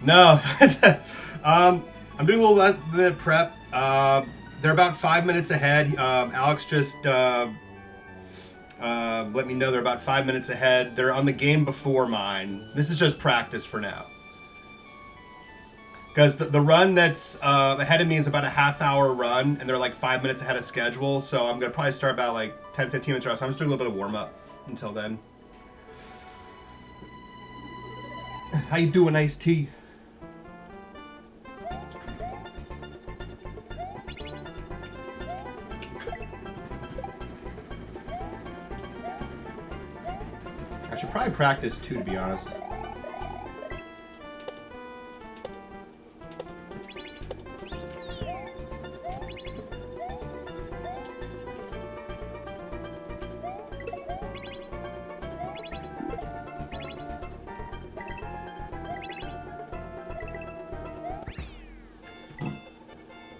No. I'm doing a little last minute prep. They're about 5 minutes ahead. Alex just let me know they're about 5 minutes ahead. They're on the game before mine. This is just practice for now. Because the run that's ahead of me is about a half-hour run, and they're like 5 minutes ahead of schedule. So I'm going to probably start about like 10, 15 minutes early. So I'm just doing a little bit of warm-up until then. How you doing, Iced Tea? I should probably practice too, to be honest.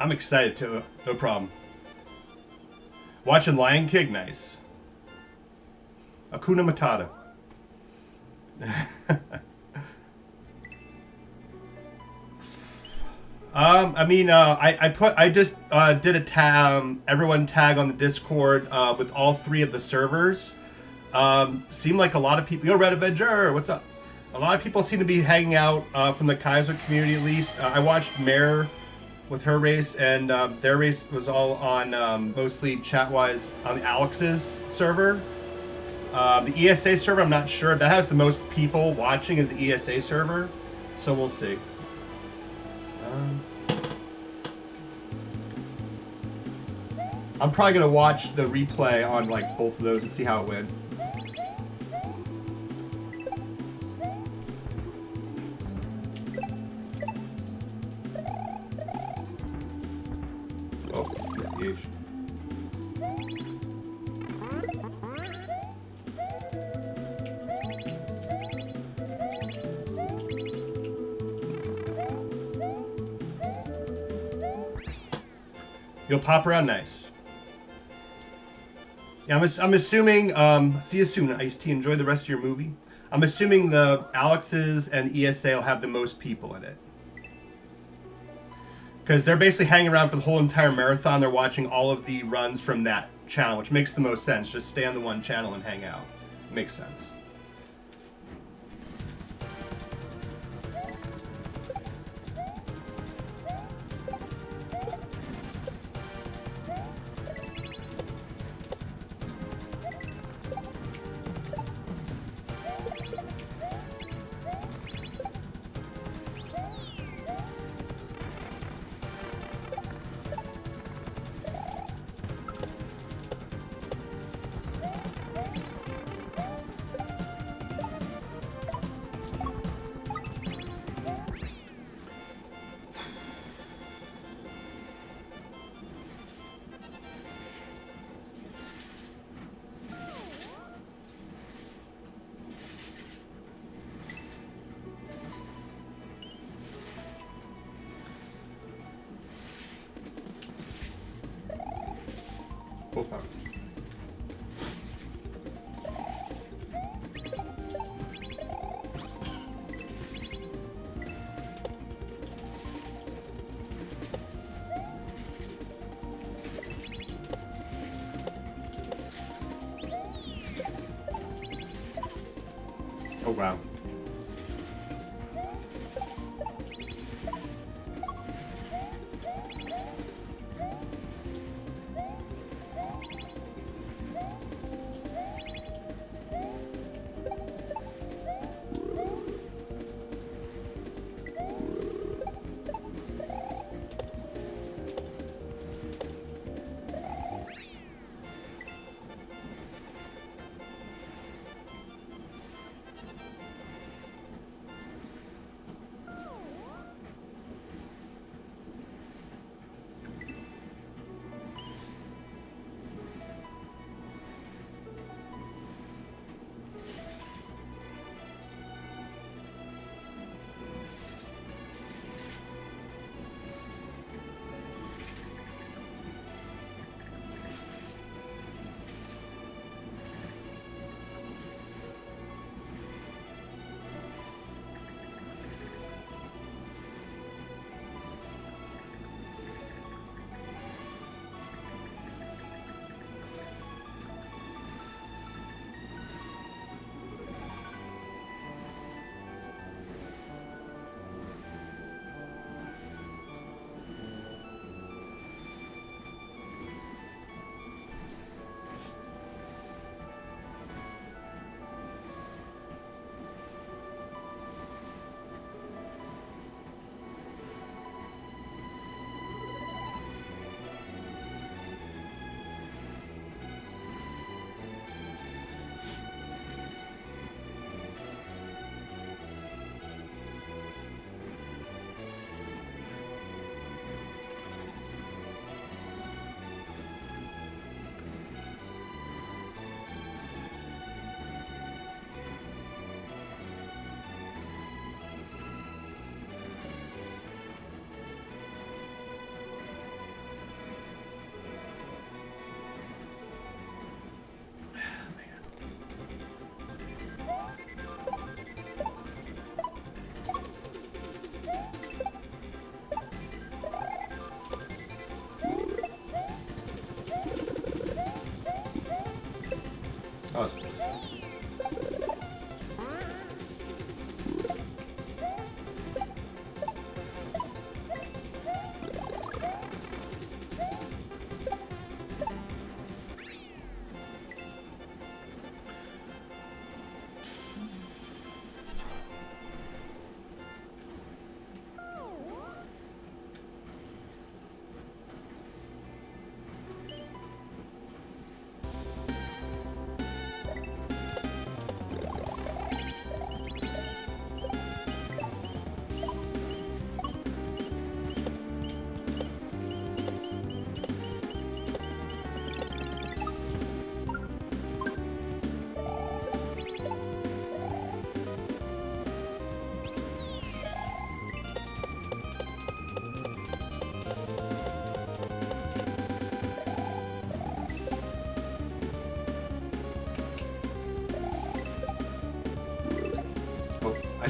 I'm excited to. No problem. Watching Lion King, nice. Akuna Matata. I just did a everyone tag on the Discord with all 3 of the servers. Seemed like a lot of people. Yo, Red Avenger, what's up? A lot of people seem to be hanging out from the Kaiser community, at least. I watched Mare with her race, and their race was all on mostly chat-wise on Alex's server. The ESA server, I'm not sure. That has the most people watching is the ESA server, so we'll see. I'm probably gonna watch the replay on like both of those and see how it went. Oh, that's the H. You'll pop around nice. Yeah, I'm assuming, see you soon, Ice-T. Enjoy the rest of your movie. I'm assuming the Alex's and ESA will have the most people in it. Because they're basically hanging around for the whole entire marathon. They're watching all of the runs from that channel, which makes the most sense. Just stay on the one channel and hang out. Makes sense. Both out. Oh wow.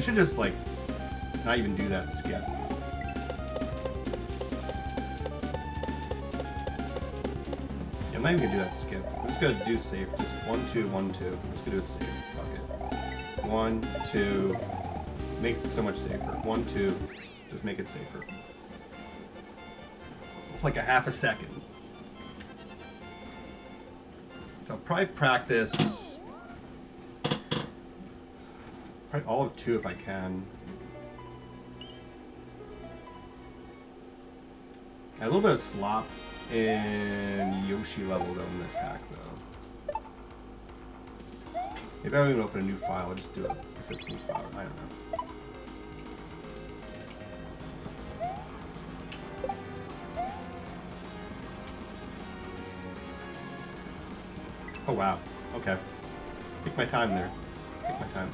I should just, like, not even do that skip. Yeah, I'm not even gonna do that skip. I'm just gonna do safe. Just 1, 2, 1, 2. I'm just gonna do it safe. Fuck it. 1, 2. Makes it so much safer. 1, 2. Just make it safer. It's like a half a second. So I'll probably practice probably all of 2 if I can. A little bit of slop in Yoshi level though in this hack though. Maybe I won't even open a new file, I'll just do a existing file. I don't know. Oh wow, okay. Take my time there. Take my time.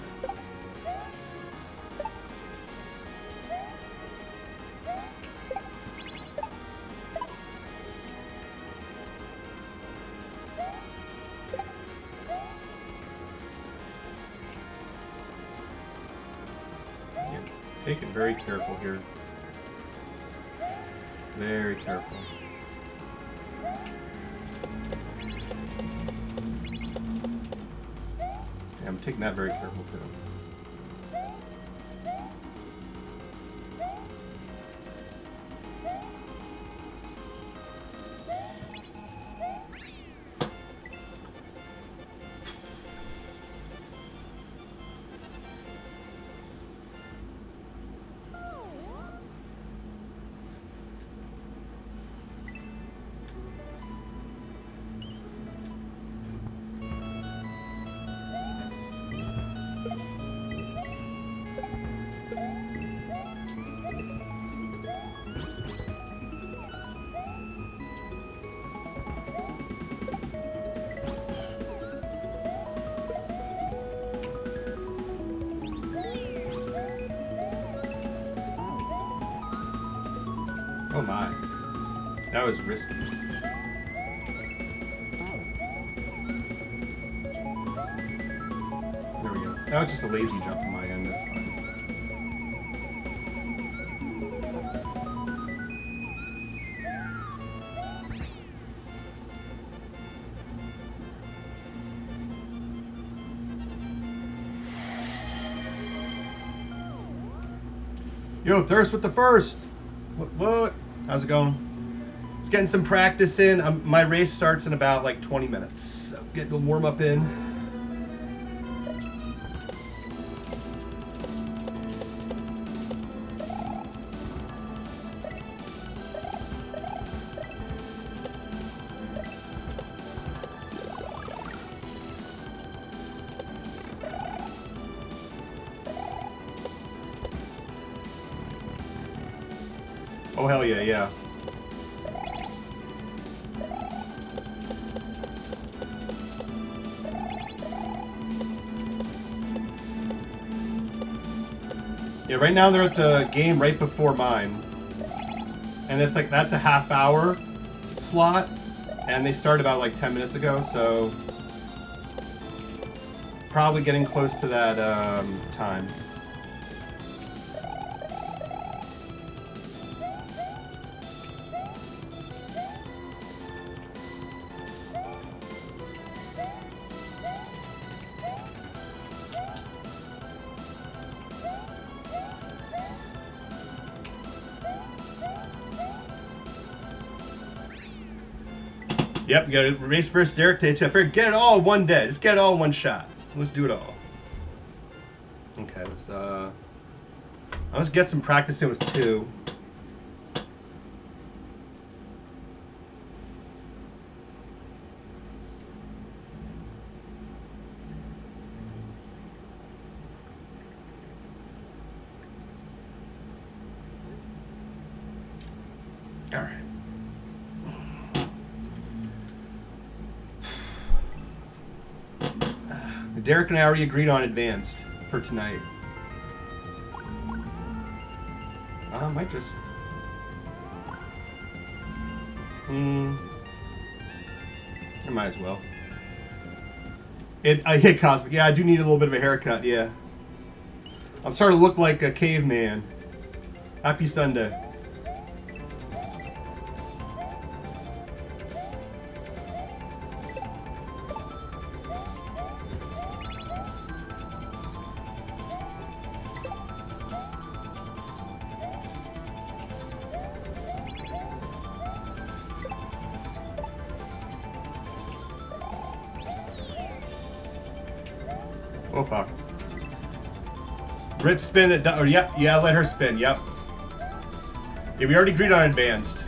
Yeah, take it very careful here. Very careful. I'm taking that very careful too. Oh my. That was risky. There we go. That was just a lazy jump on my end, that's fine. Yo, Thirst with the first! What? How's it going? Just getting some practice in. My race starts in about like 20 minutes. So getting a warm up in. Oh hell yeah, yeah. Yeah, right now they're at the game right before mine. And it's like, that's a half-hour slot. And they started about like 10 minutes ago, so... probably getting close to that time. Yep, you gotta race first Derek day 2. I figured get it all one day. Just get it all one shot. Let's do it all. Okay, let's get some practice in with 2. All right. Derek and I already agreed on advanced for tonight. I might just... I might as well. I hit Cosmic. Yeah, I do need a little bit of a haircut, yeah. I'm starting to look like a caveman. Happy Sunday. Oh fuck. Brit spin it. Or yep, yeah, let her spin. Yep. Yeah, we already agreed on advanced.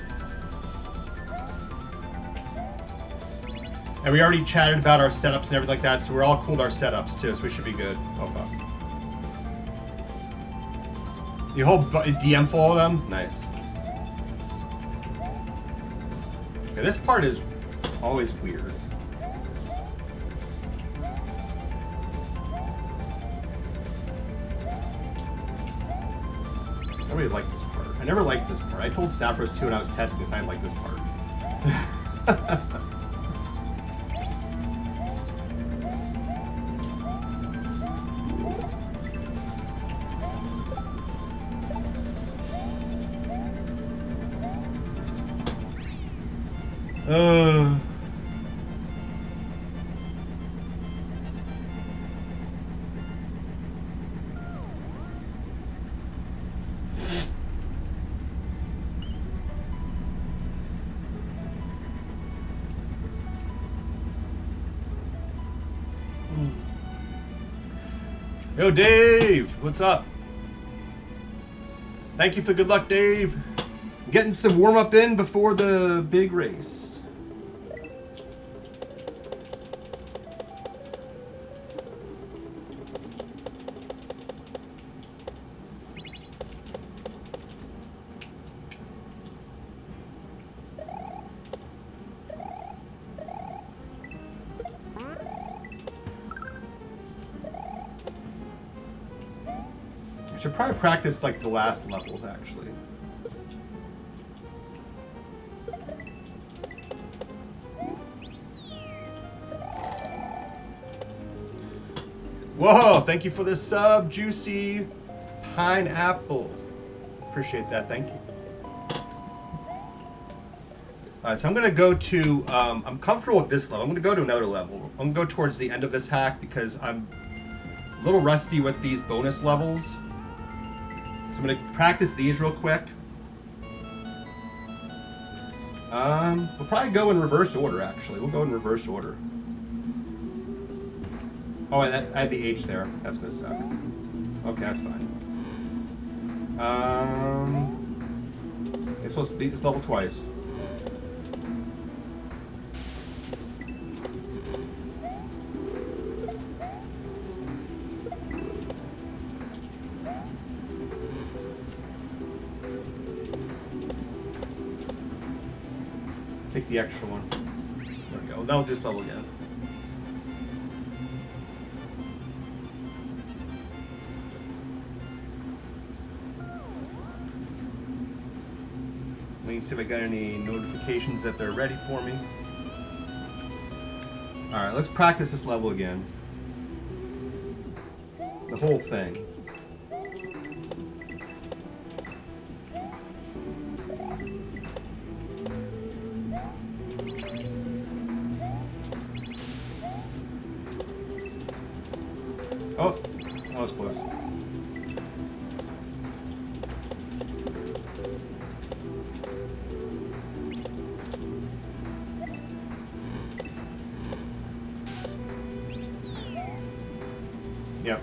And we already chatted about our setups and everything like that, so we're all cool with our setups too, so we should be good. Oh fuck. You hold DM for all of them? Nice. Okay, this part is always weird. I really like this part. I never liked this part. I told Sapphiros too when I was testing this, I didn't like this part. Yo, Dave! What's up? Thank you for good luck, Dave. Getting some warm-up in before the big race. I should probably practice like the last levels actually. Whoa, thank you for the sub, Juicy Pineapple. Appreciate that, thank you. Alright, so I'm gonna go to, I'm comfortable with this level. I'm gonna go to another level. I'm gonna go towards the end of this hack because I'm a little rusty with these bonus levels. So I'm going to practice these real quick. We'll probably go in reverse order, actually. We'll go in reverse order. Oh, I had the H there. That's going to suck. Okay, that's fine. You're supposed to beat this level twice. Take the extra one. There we go. Now we'll do this level again. Let me see if I got any notifications that they're ready for me. Alright, let's practice this level again. The whole thing. Oh, that was close. Yep.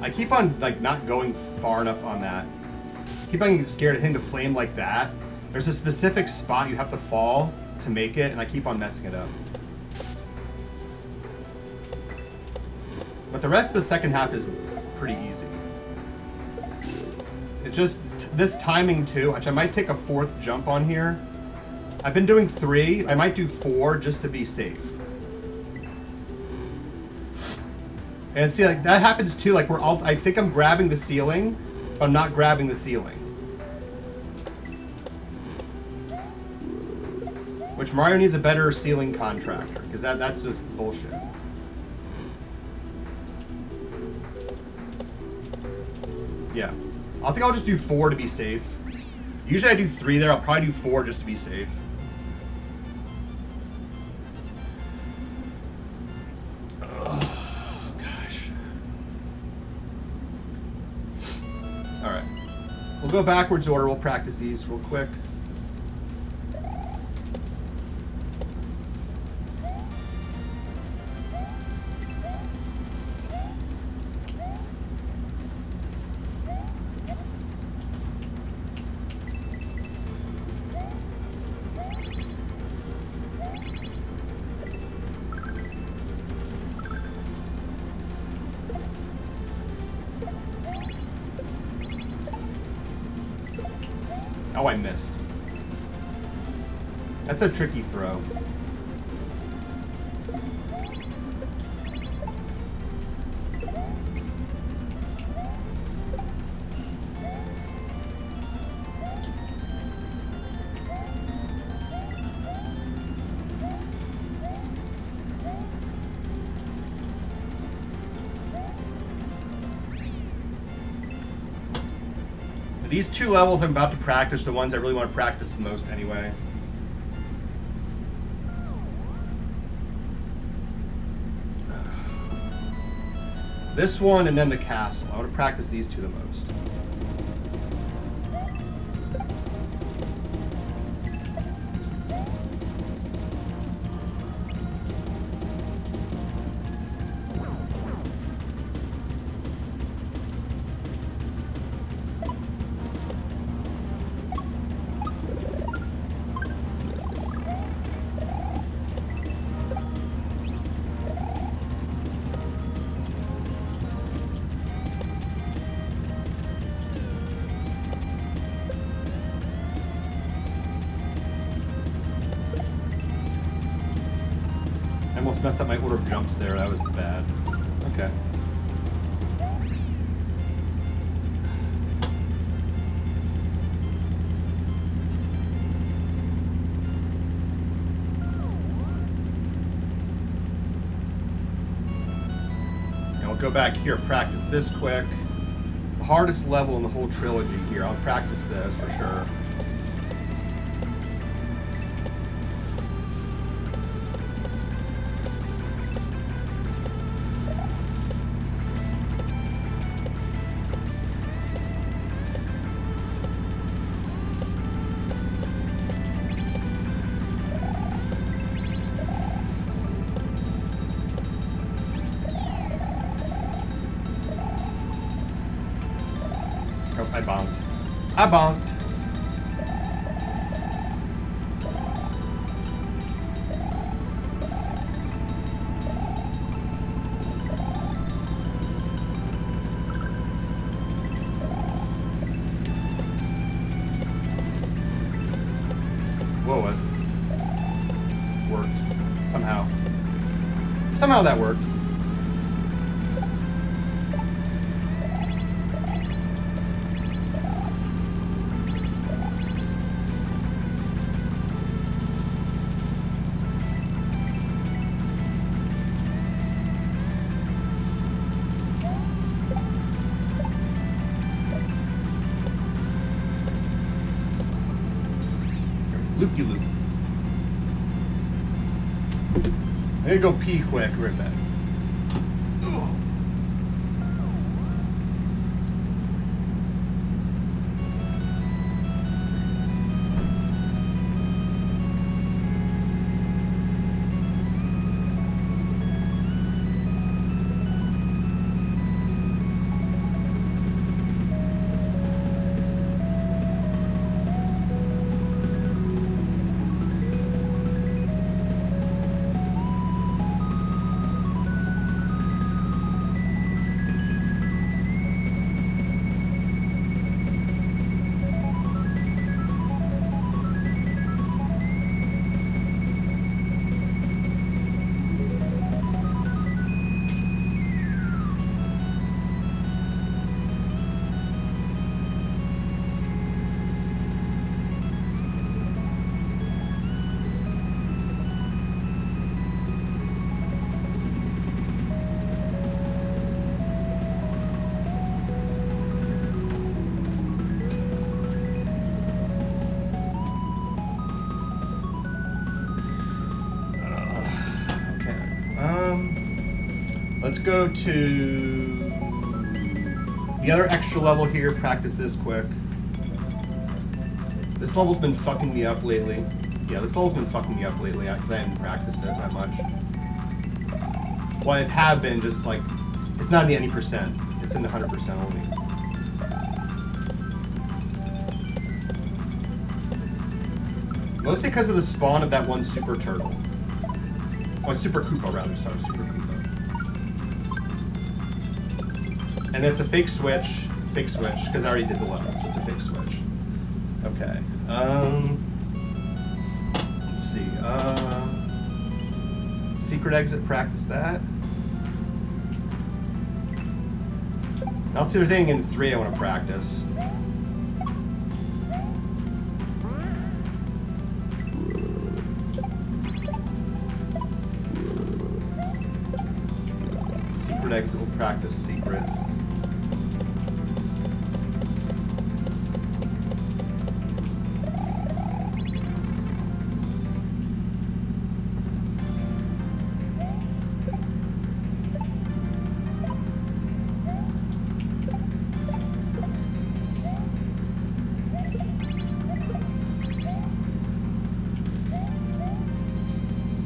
I keep on like not going far enough on that. I keep on getting scared of hitting the flame like that. There's a specific spot you have to fall to make it, and I keep on messing it up. But the rest of the second half is pretty easy. It's just this timing too, which I might take a fourth jump on here. I've been doing 3. I might do 4 just to be safe. And see, like that happens too. Like I think I'm grabbing the ceiling, but I'm not grabbing the ceiling. Which Mario needs a better ceiling contractor, because that's just bullshit. Yeah. I think I'll just do 4 to be safe. Usually I do 3 there. I'll probably do 4 just to be safe. Oh, gosh. All right. We'll go backwards order. We'll practice these real quick. Oh, I missed. That's a tricky throw. These 2 levels I'm about to practice, the ones I really want to practice the most anyway. This one and then the castle. I want to practice these 2 the most. I almost messed up my order of jumps there. That was bad. Okay. Now we'll go back here, practice this quick. The hardest level in the whole trilogy here. I'll practice this for sure. I bonked. I bonked. Whoa, it worked. Somehow. Somehow that worked. Loop-de-loop. I gotta go pee quick, right back. Let's go to the other extra level here. Practice this quick. This level's been fucking me up lately. Yeah, this level's been fucking me up lately because I haven't practiced it that much. Well, it have been just like, it's not in the any percent. It's in the 100% only. Mostly because of the spawn of that one super turtle. Oh, Super Koopa rather, sorry, Super Koopa. And it's a fake switch, because I already did the level, so it's a fake switch. Okay, let's see, secret exit, practice that. Now let's see if there's anything in 3 I want to practice. Secret exit, we'll practice secret.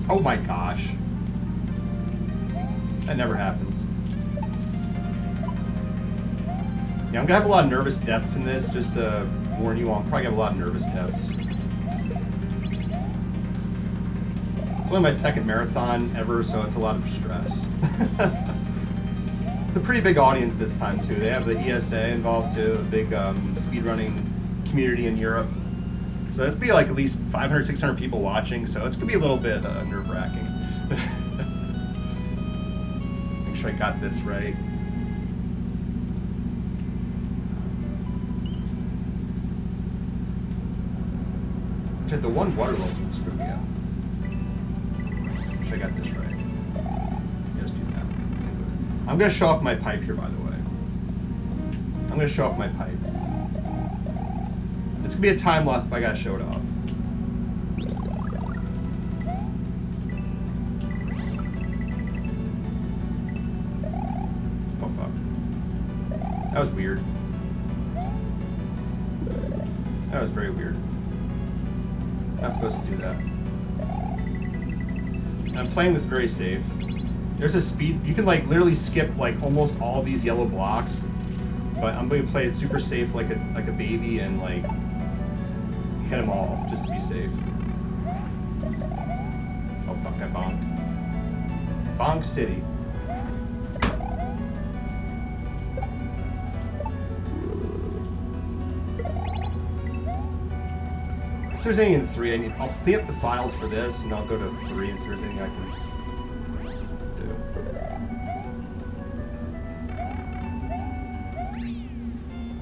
Oh my gosh. That never happens. Yeah, I'm gonna have a lot of nervous deaths in this, just to warn you all. I'm probably gonna have a lot of nervous deaths. It's only my second marathon ever, so it's a lot of stress. It's a pretty big audience this time too. They have the ESA involved too, a big speedrunning community in Europe. So it's be like at least 500, 600 people watching, so it's gonna be a little bit nerve-wracking. Make sure I got this right. Actually, the one water level would screw me up. Make sure I got this right. Just do that. I'm gonna show off my pipe here, by the way. I'm gonna show off my pipe. It's gonna be a time loss, but I gotta show it off. Oh fuck. That was weird. That was very weird. Not supposed to do that. I'm playing this very safe. There's a speed, you can like literally skip like almost all these yellow blocks, but I'm going to play it super safe like a baby and like hit them all just to be safe. Oh fuck, I bonked. Bonk City. If there's anything in 3, I'll clean up the files for this and I'll go to 3 and see if there's anything I can do.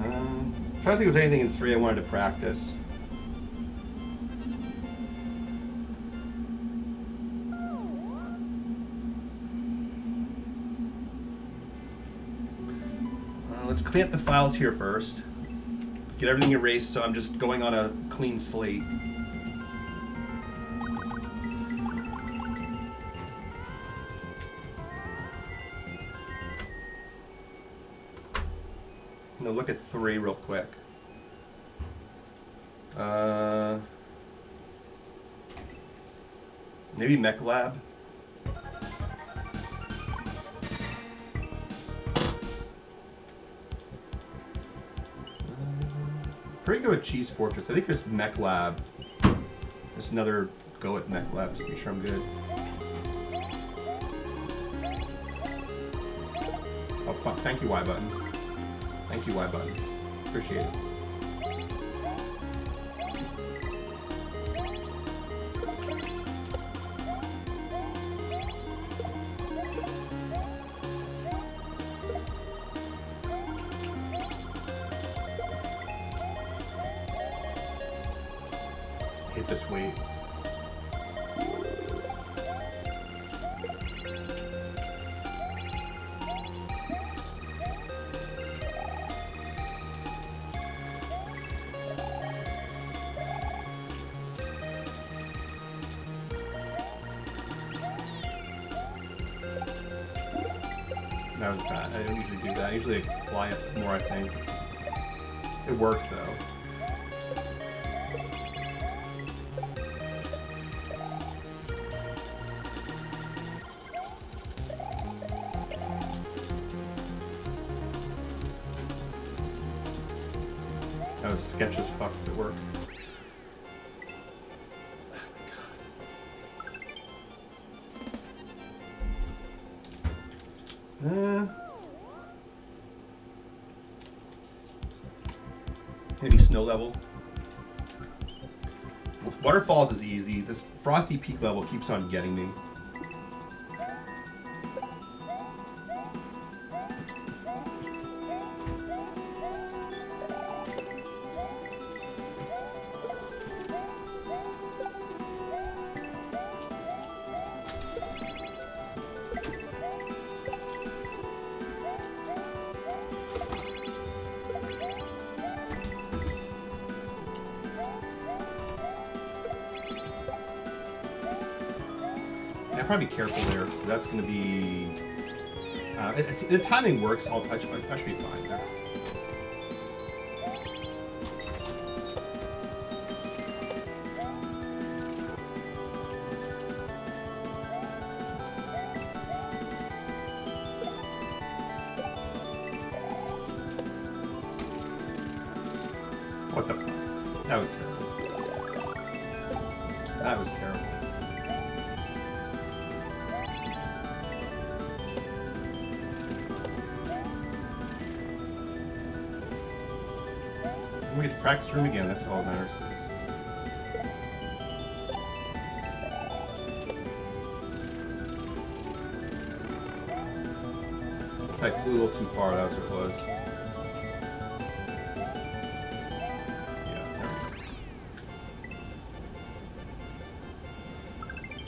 I'm trying to think if there's anything in 3 I wanted to practice. Let's clean up the files here first. Get everything erased so I'm just going on a clean slate. I'm gonna look at 3 real quick. Maybe Mech Lab. Pretty good with Cheese Fortress. I think this Mech Lab. Just another go at Mech Lab just to be sure I'm good. Oh fuck, thank you Y button. Thank you Y button. Appreciate it. Hit this weight. That was bad. I don't usually do that. I usually like, fly it more, I think. It worked, though. That was sketch as fuck, but it worked. Maybe snow level. Waterfalls is easy. This Frosty Peak level keeps on getting me. I'll probably be careful there. That's going to be... the timing works. I should be fine there. What the fuck? That was terrible. That was terrible. We get to practice room again, that's all that matters. I flew a little too far, that was what it was. Yeah, there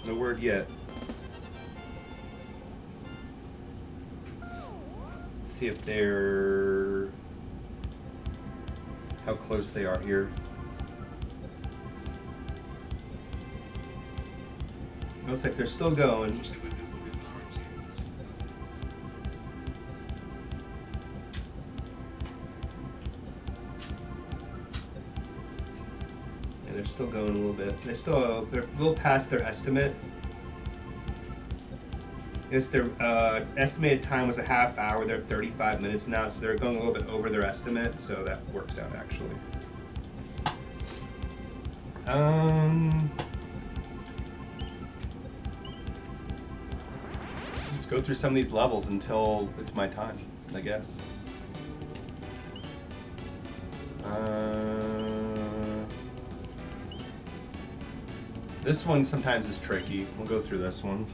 we go. No word yet. Let's see if they're... how close they are here. Looks like they're still going. Yeah, they're still going a little bit. They're a little past their estimate. I guess their estimated time was a half hour. They're 35 minutes now, so they're going a little bit over their estimate, so that works out actually. Let's go through some of these levels until it's my time, I guess. This one sometimes is tricky. We'll go through this one.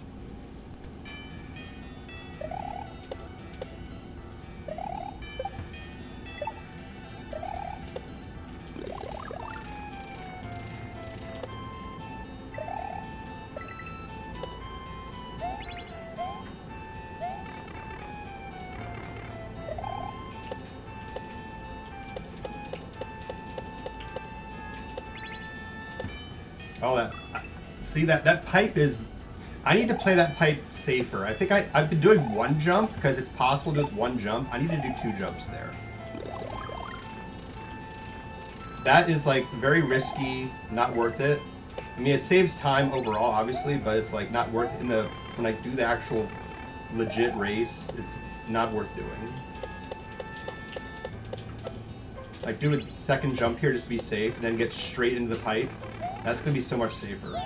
Oh, that pipe is... I need to play that pipe safer. I think I've been doing one jump because it's possible to do one jump. I need to do two jumps there. That is like very risky, not worth it. I mean, it saves time overall, obviously, but it's like not worth it when I do the actual legit race. It's not worth doing. Like do a second jump here just to be safe, and then get straight into the pipe. That's gonna be so much safer.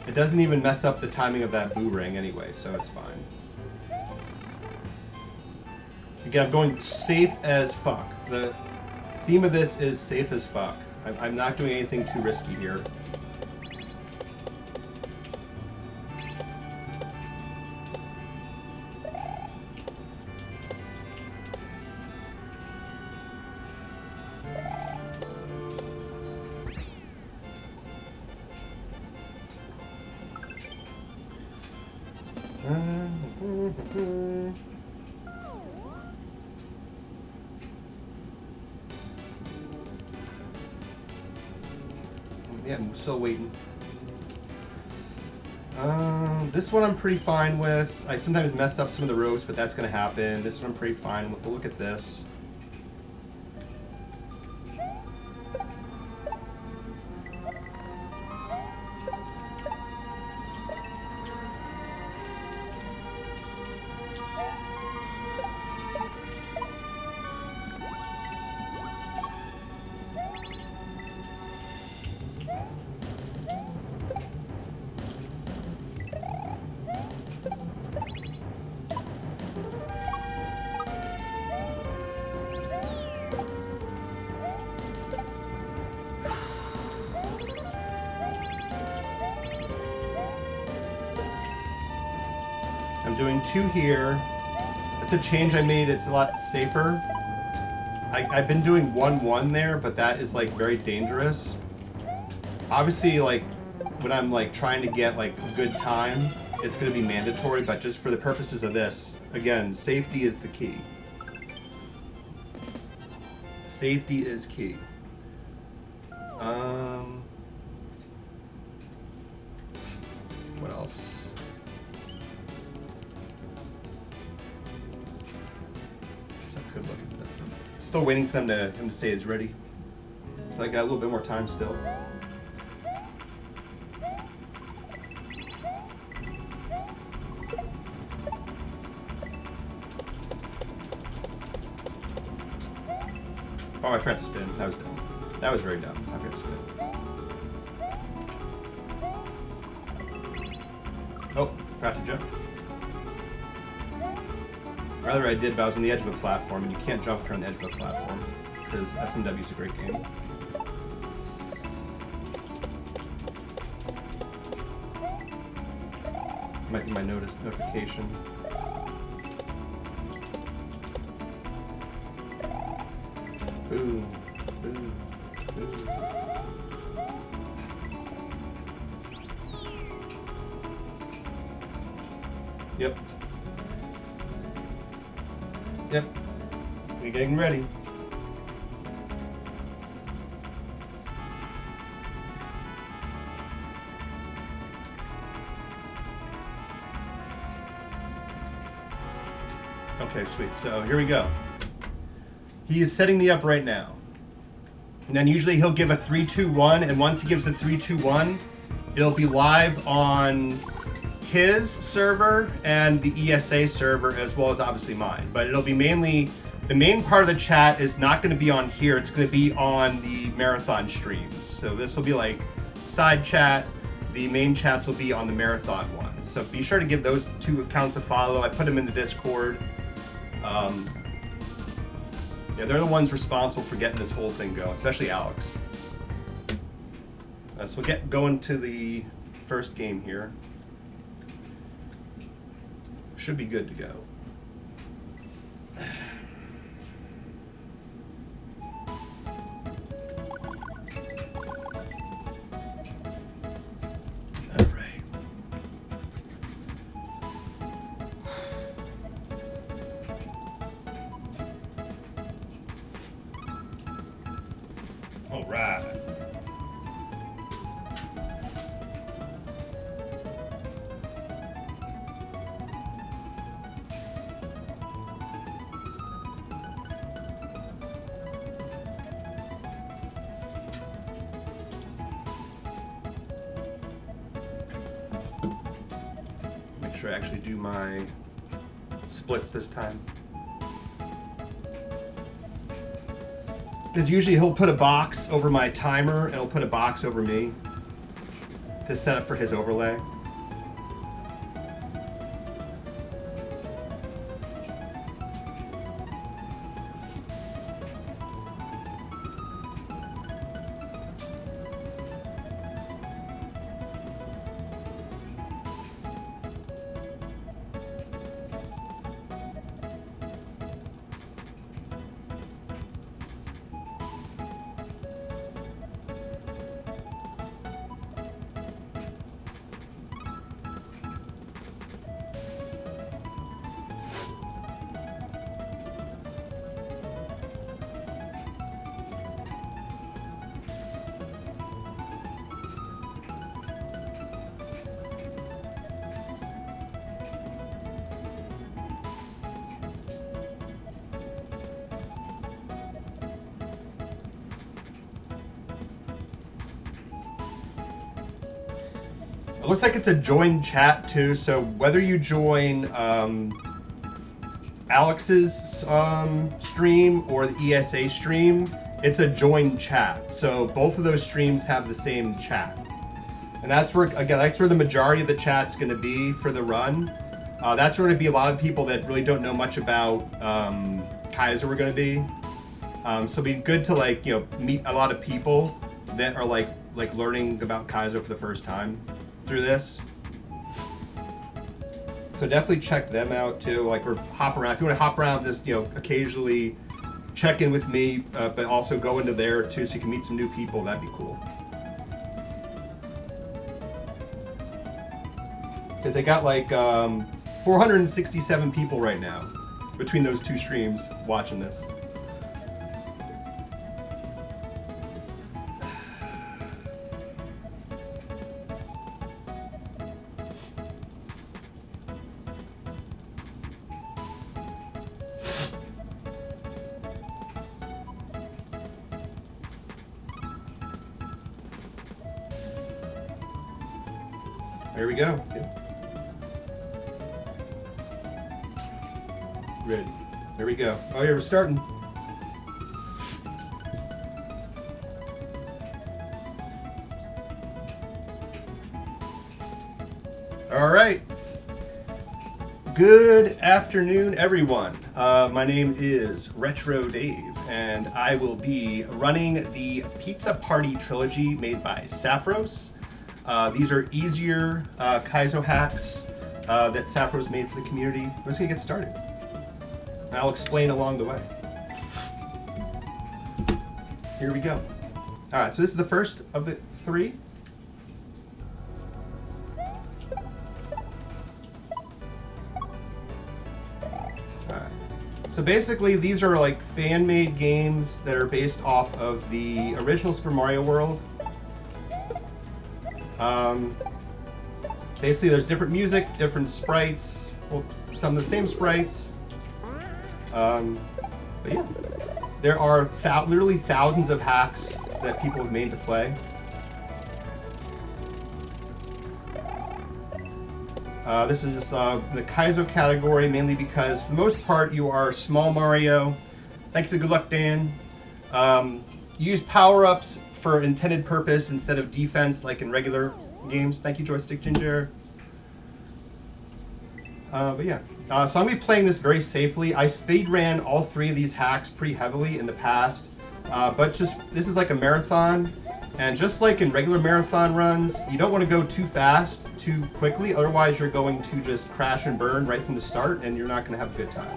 It doesn't even mess up the timing of that boo ring anyway, so it's fine. Again, I'm going safe as fuck. The theme of this is safe as fuck. I'm not doing anything too risky here. Yeah, I'm still waiting. This one I'm pretty fine with. I sometimes mess up some of the rows, but that's going to happen. This one I'm pretty fine with. Look at this. I'm doing 2 here. That's a change I made. It's a lot safer. I've been doing 1-1 there, but that is like very dangerous. Obviously, like when I'm like trying to get like a good time, it's going to be mandatory, but just for the purposes of this, again, safety is the key. Safety is key. What else? So I could look at this. Still waiting for him to say it's ready. So I got a little bit more time still. Oh, I forgot to spin. That was dumb. That was very dumb. I forgot to spin. Oh, forgot to jump. Rather I did, but I was on the edge of a platform, and you can't jump if you're on the edge of a platform, because SMW is a great game. Might be my notification. Boom, boom, boom. Yep. Yep. We're getting ready. Okay, sweet. So here we go. He is setting me up right now. And then usually he'll give a 3-2-1, and once he gives the 3-2-1, it'll be live on his server and the ESA server, as well as obviously mine. But it'll be mainly, the main part of the chat is not going to be on here. It's going to be on the marathon streams. So this will be like side chat. The main chats will be on the marathon one. So be sure to give those 2 accounts a follow. I put them in the Discord. Yeah, they're the ones responsible for getting this whole thing going, especially Alex. So we'll get going to the first game here. Should be good to go. All right. All right. Make sure I actually do my splits this time. Because usually he'll put a box over my timer and he'll put a box over me to set up for his overlay. It looks like it's a join chat too, so whether you join Alex's stream or the ESA stream, it's a join chat. So both of those streams have the same chat. And that's where, again, that's where the majority of the chat's going to be for the run. That's where going to be a lot of people that really don't know much about Kaiser are going to be. So it'd be good to, like, you know, meet a lot of people that are like learning about Kaiser for the first time through this. So definitely check them out too, like, or hop around. If you want to hop around this, you know, occasionally check in with me, but also go into there too so you can meet some new people. That'd be cool. Because they got like 467 people right now between those two streams watching this. There we go. Yeah. Ready. There we go. Oh yeah, we're starting. All right. Good afternoon, everyone. My name is Retro Dave, and I will be running the Pizza Party Trilogy made by Saffros. These are easier Kaizo hacks that Saffros made for the community. We're just gonna get started. And I'll explain along the way. Here we go. All right, so this is the first of the three. So basically, these are like fan-made games that are based off of the original Super Mario World. Basically, there's different music, different sprites, well, some of the same sprites. But yeah, there are literally thousands of hacks that people have made to play. This is the Kaizo category, mainly because for the most part you are small Mario. Thank you for the good luck, Dan. Use power-ups for intended purpose instead of defense like in regular games. Thank you, Joystick Ginger. But yeah, so I'm going to be playing this very safely. I speed ran all three of these hacks pretty heavily in the past, but just this is like a marathon. And just like in regular marathon runs, you don't want to go too fast, too quickly, otherwise you're going to just crash and burn right from the start, and you're not going to have a good time.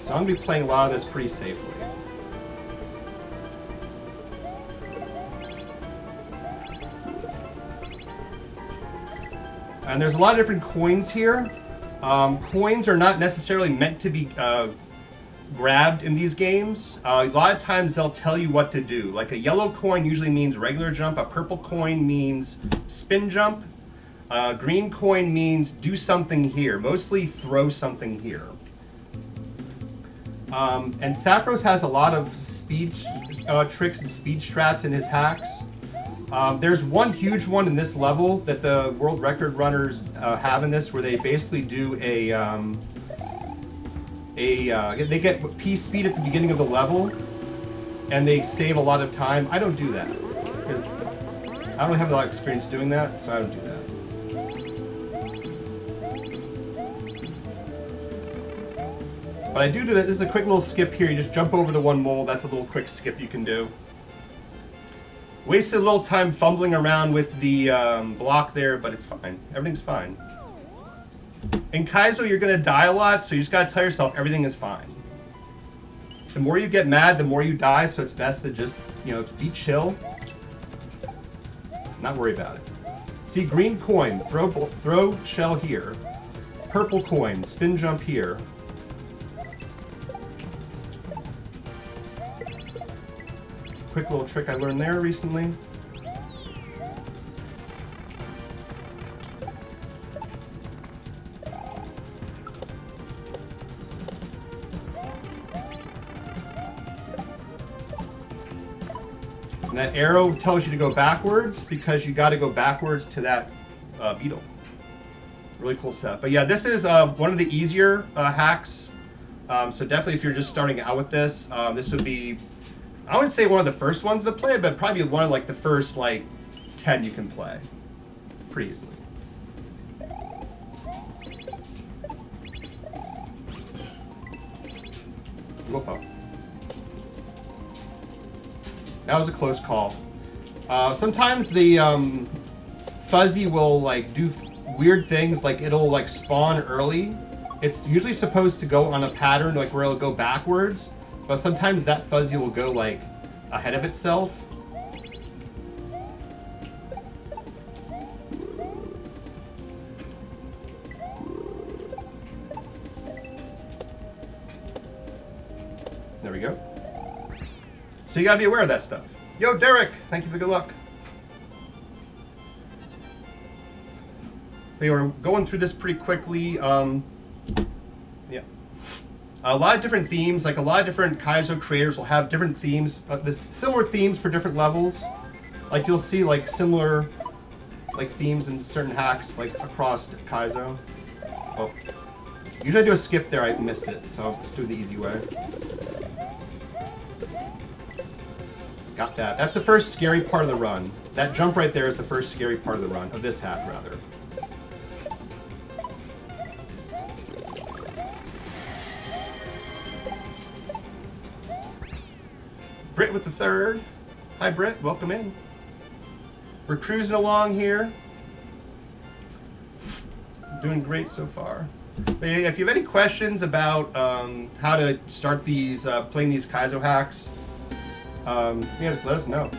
So I'm going to be playing a lot of this pretty safely. And there's a lot of different coins here. Coins are not necessarily meant to be grabbed in these games. A lot of times they'll tell you what to do. Like a yellow coin usually means regular jump, a purple coin means spin jump, green coin means do something here, mostly throw something here. And Saffros has a lot of speed tricks and speed strats in his hacks. There's one huge one in this level that the world record runners have in this, where they basically do they get P speed at the beginning of the level, and they save a lot of time. I don't do that. I don't have a lot of experience doing that, so I don't do that. But I do that. This is a quick little skip here. You just jump over the one mole. That's a little quick skip you can do. Wasted a little time fumbling around with the block there, but it's fine. Everything's fine. In Kaizo, you're going to die a lot, so you just got to tell yourself everything is fine. The more you get mad, the more you die, so it's best to just, you know, be chill. Not worry about it. See, green coin, throw shell here. Purple coin, spin jump here. Quick little trick I learned there recently. And that arrow tells you to go backwards because you got to go backwards to that beetle. Really cool stuff. But yeah, this is one of the easier hacks. So definitely if you're just starting out with this, this would be, I wouldn't say one of the first ones to play, but probably one of like the first like 10 you can play pretty easily. Go phone. That was a close call. Sometimes the fuzzy will like do weird things, like it'll like spawn early. It's usually supposed to go on a pattern like where it'll go backwards, but sometimes that fuzzy will go like ahead of itself. There we go. So you gotta be aware of that stuff. Yo, Derek, thank you for good luck. We were going through this pretty quickly. Yeah. A lot of different themes, like a lot of different Kaizo creators will have different themes, similar themes for different levels. Like you'll see like similar like themes in certain hacks like across Kaizo. Oh, usually I do a skip there, I missed it, so I'll just do it the easy way. Got that. That's the first scary part of the run. That jump right there is the first scary part of the run, of this hack rather. Britt with the third. Hi Britt, welcome in. We're cruising along here. Doing great so far. But if you have any questions about how to start these, playing these Kaizo hacks, yeah, just let us know.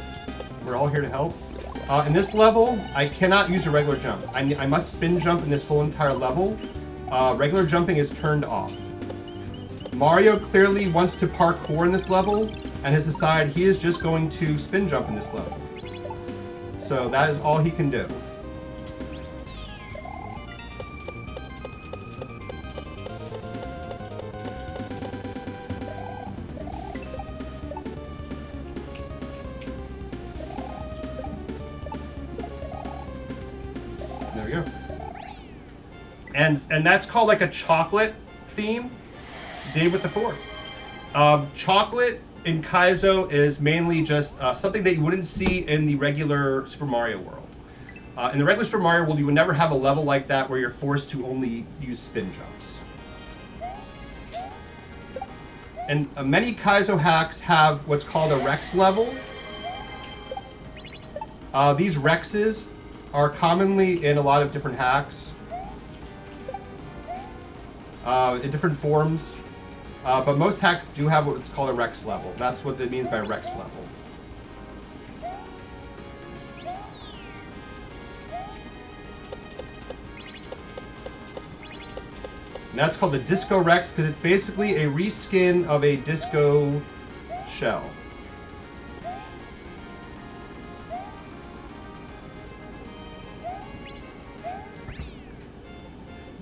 We're all here to help. In this level, I cannot use a regular jump. I must spin jump in this whole entire level. Regular jumping is turned off. Mario clearly wants to parkour in this level and has decided he is just going to spin jump in this level. So that is all he can do. There we go. And that's called like a chocolate theme. Dave with the four. Chocolate in Kaizo is mainly just something that you wouldn't see in the regular Super Mario world. In the regular Super Mario world, you would never have a level like that where you're forced to only use spin jumps. And many Kaizo hacks have what's called a Rex level. These Rexes are commonly in a lot of different hacks, in different forms. But most hacks do have what's called a Rex level. That's what it means by Rex level. And that's called the Disco Rex because it's basically a reskin of a disco shell.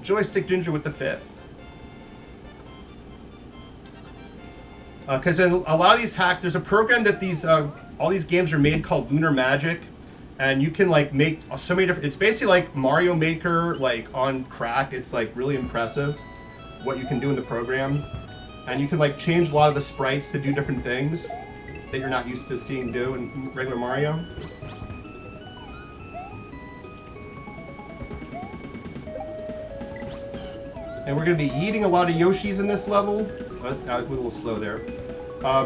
Joystick Ginger with the fifth. Because in a lot of these hacks, there's a program that these all these games are made called Lunar Magic, and you can like make so many different. It's basically like Mario Maker, like on crack. It's like really impressive what you can do in the program, and you can like change a lot of the sprites to do different things that you're not used to seeing do in regular Mario. And we're going to be yeeting a lot of Yoshis in this level. A little slow there.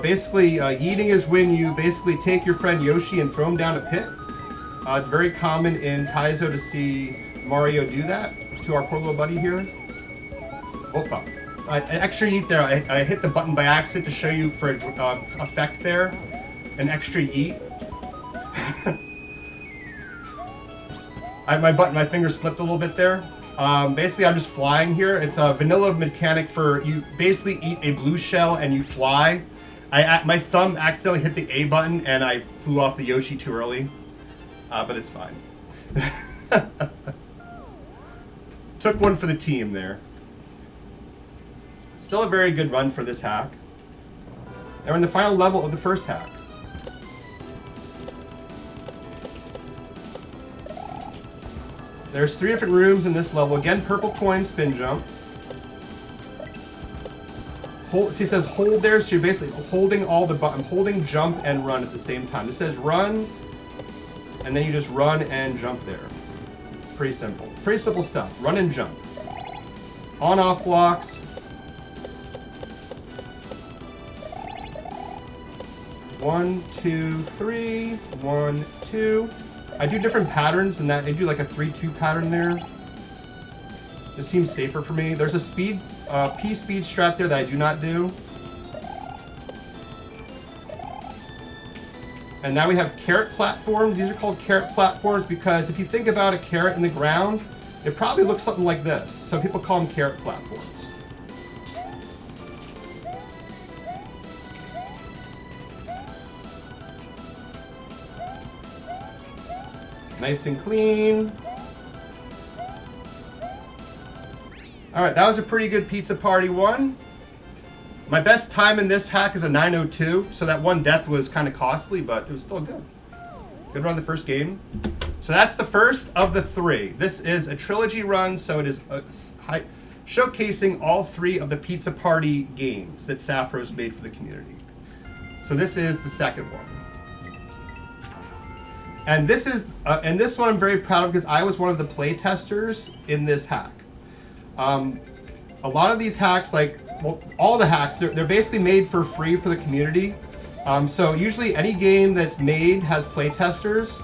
Basically, yeeting is when you basically take your friend Yoshi and throw him down a pit. It's very common in Kaizo to see Mario do that to our poor little buddy here. Oh fuck. An extra yeet there. I hit the button by accident to show you for effect there. An extra yeet. My finger slipped a little bit there. Basically, I'm just flying here. It's a vanilla mechanic for you basically eat a blue shell and you fly. My thumb accidentally hit the A button and I flew off the Yoshi too early. But it's fine. Took one for the team there. Still a very good run for this hack. And we're in the final level of the first hack. There's 3 different rooms in this level. Again, purple coin, spin jump. Hold, see, it says hold there, so you're basically holding all the buttons, holding jump and run at the same time. This says run, and then you just run and jump there. Pretty simple. Pretty simple stuff. Run and jump. On-off blocks. One, two, three. 1, 2. I do different patterns than that. I do like a 3-2 pattern there. This seems safer for me. There's a speed, P speed strat there that I do not do. And now we have carrot platforms. These are called carrot platforms because if you think about a carrot in the ground, it probably looks something like this. So people call them carrot platforms. Nice and clean. All right, that was a pretty good Pizza Party 1. My best time in this hack is a 9:02, so that one death was kind of costly, but it was still good. Good run the first game. So that's the first of the 3. This is a trilogy run, so it is showcasing all 3 of the Pizza Party games that Sapphiros made for the community. So this is the second one. And this is, and this one I'm very proud of because I was one of the play testers in this hack. A lot of these hacks, like, well, all the hacks, they're basically made for free for the community. So usually any game that's made has play testers.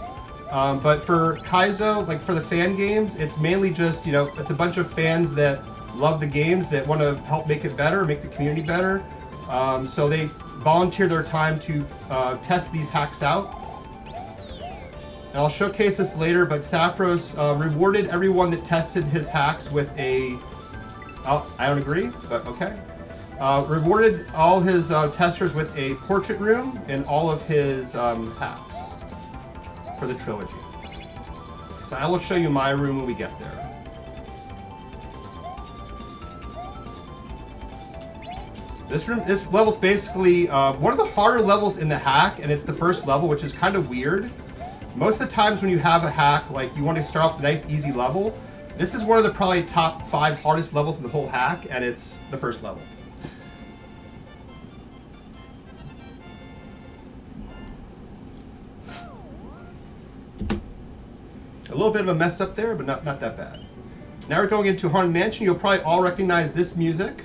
But for Kaizo, like for the fan games, it's mainly just, you know, it's a bunch of fans that love the games that want to help make it better, make the community better. So they volunteer their time to test these hacks out. And I'll showcase this later, but Sapphiros rewarded everyone that tested his hacks with a... Oh, I don't agree, but okay. Rewarded all his testers with a portrait room and all of his hacks for the trilogy. So I will show you my room when we get there. This level's basically one of the harder levels in the hack, and it's the first level, which is kind of weird. Most of the times when you have a hack, like you want to start off with a nice, easy level, this is one of the probably top 5 hardest levels in the whole hack, and it's the first level. A little bit of a mess up there, but not that bad. Now we're going into Haunted Mansion. You'll probably all recognize this music.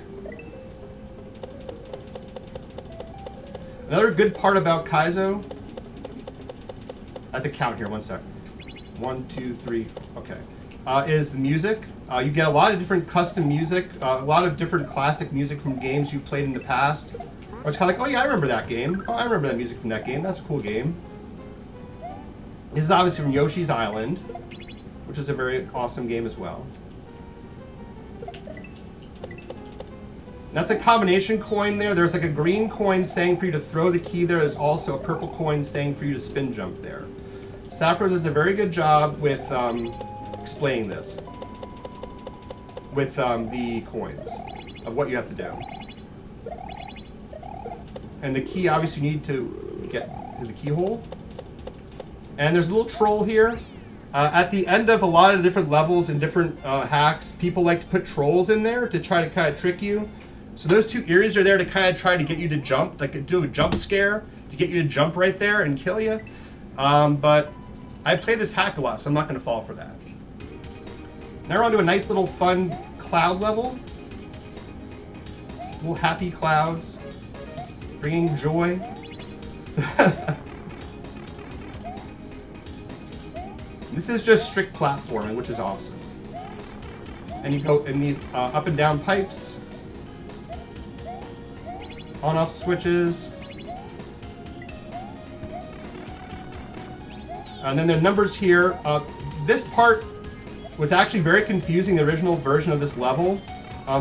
Another good part about Kaizo... I have to count here, 1 second. 1, 2, 3, okay. Is the music. You get a lot of different custom music, a lot of different classic music from games you played in the past. Or it's kind of like, oh yeah, I remember that game. Oh, I remember that music from that game. That's a cool game. This is obviously from Yoshi's Island, which is a very awesome game as well. That's a combination coin there. There's like a green coin saying for you to throw the key there. There's also a purple coin saying for you to spin jump there. Sapphiros does a very good job with explaining this. With the coins of what you have to do. And the key, obviously, you need to get to the keyhole. And there's a little troll here. At the end of a lot of different levels and different hacks, people like to put trolls in there to try to kind of trick you. So those 2 areas are there to kind of try to get you to jump, like do a jump scare to get you to jump right there and kill you. But I play this hack a lot, so I'm not going to fall for that. Now we're on to a nice little fun cloud level. Little happy clouds, bringing joy. This is just strict platforming, which is awesome. And you go in these up and down pipes, on-off switches. And then the numbers here. This part was actually very confusing, the original version of this level.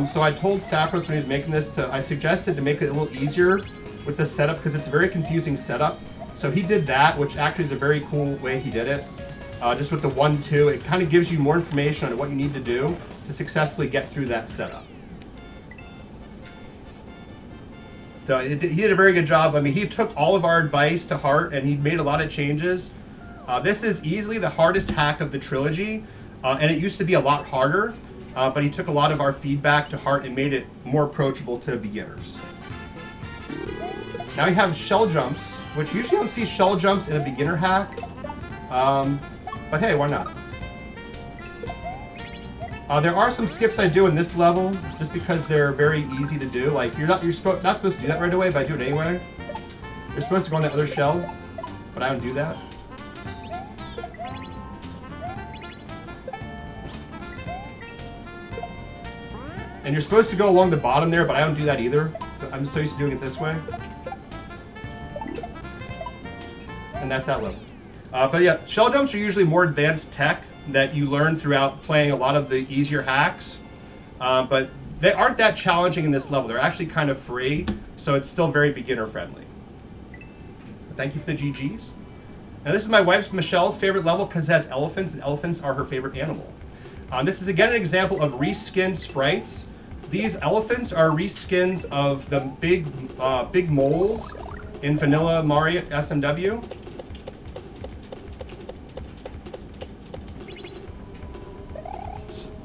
So I told Sapphiros when he was making this, I suggested to make it a little easier with the setup because it's a very confusing setup. So he did that, which actually is a very cool way he did it. Just with the 1, 2, it kind of gives you more information on what you need to do to successfully get through that setup. So he did a very good job. I mean, he took all of our advice to heart and he made a lot of changes. This is easily the hardest hack of the trilogy. and it used to be a lot harder, but he took a lot of our feedback to heart and made it more approachable to beginners. Now we have shell jumps, which usually don't see shell jumps in a beginner hack, but hey, why not? There are some skips I do in this level, just because they're very easy to do. Like you're not supposed to do that right away, but I do it anyway. You're supposed to go on that other shell, but I don't do that. And you're supposed to go along the bottom there, but I don't do that either. So I'm so used to doing it this way. And that's that level. But yeah, shell jumps are usually more advanced tech that you learn throughout playing a lot of the easier hacks. But they aren't that challenging in this level. They're actually kind of free, so it's still very beginner friendly. Thank you for the GGs. Now this is my wife's Michelle's favorite level because it has elephants, and elephants are her favorite animal. This is again an example of reskinned sprites. These elephants are reskins of the big moles in Vanilla Mario SMW.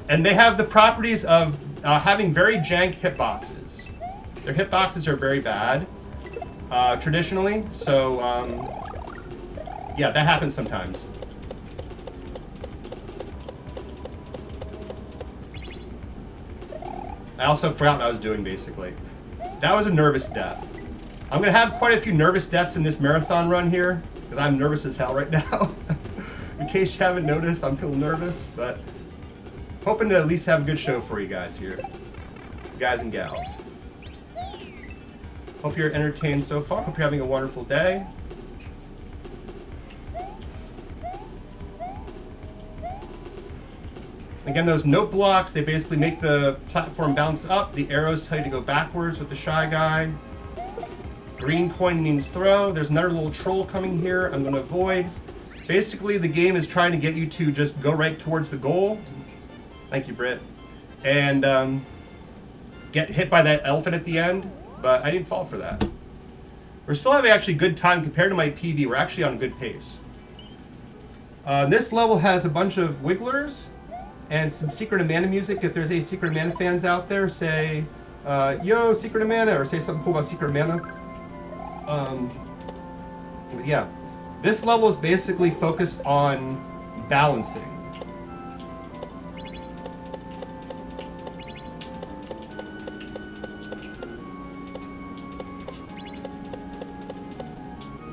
And they have the properties of having very jank hitboxes. Their hitboxes are very bad, traditionally, so yeah, that happens sometimes. I also forgot what I was doing, basically. That was a nervous death. I'm gonna have quite a few nervous deaths in this marathon run here, because I'm nervous as hell right now. In case you haven't noticed, I'm a little nervous, but hoping to at least have a good show for you guys here. Guys and gals. Hope you're entertained so far. Hope you're having a wonderful day. Again, those note blocks, they basically make the platform bounce up. The arrows tell you to go backwards with the Shy Guy. Green coin means throw. There's another little troll coming here I'm going to avoid. Basically, the game is trying to get you to just go right towards the goal. Thank you, Britt. And get hit by that elephant at the end, but I didn't fall for that. We're still having actually good time compared to my PB. We're actually on a good pace. This level has a bunch of wigglers and some Secret of Mana music. If there's any Secret of Mana fans out there, say, yo, Secret of Mana, or say something cool about Secret of Mana. But yeah, this level is basically focused on balancing.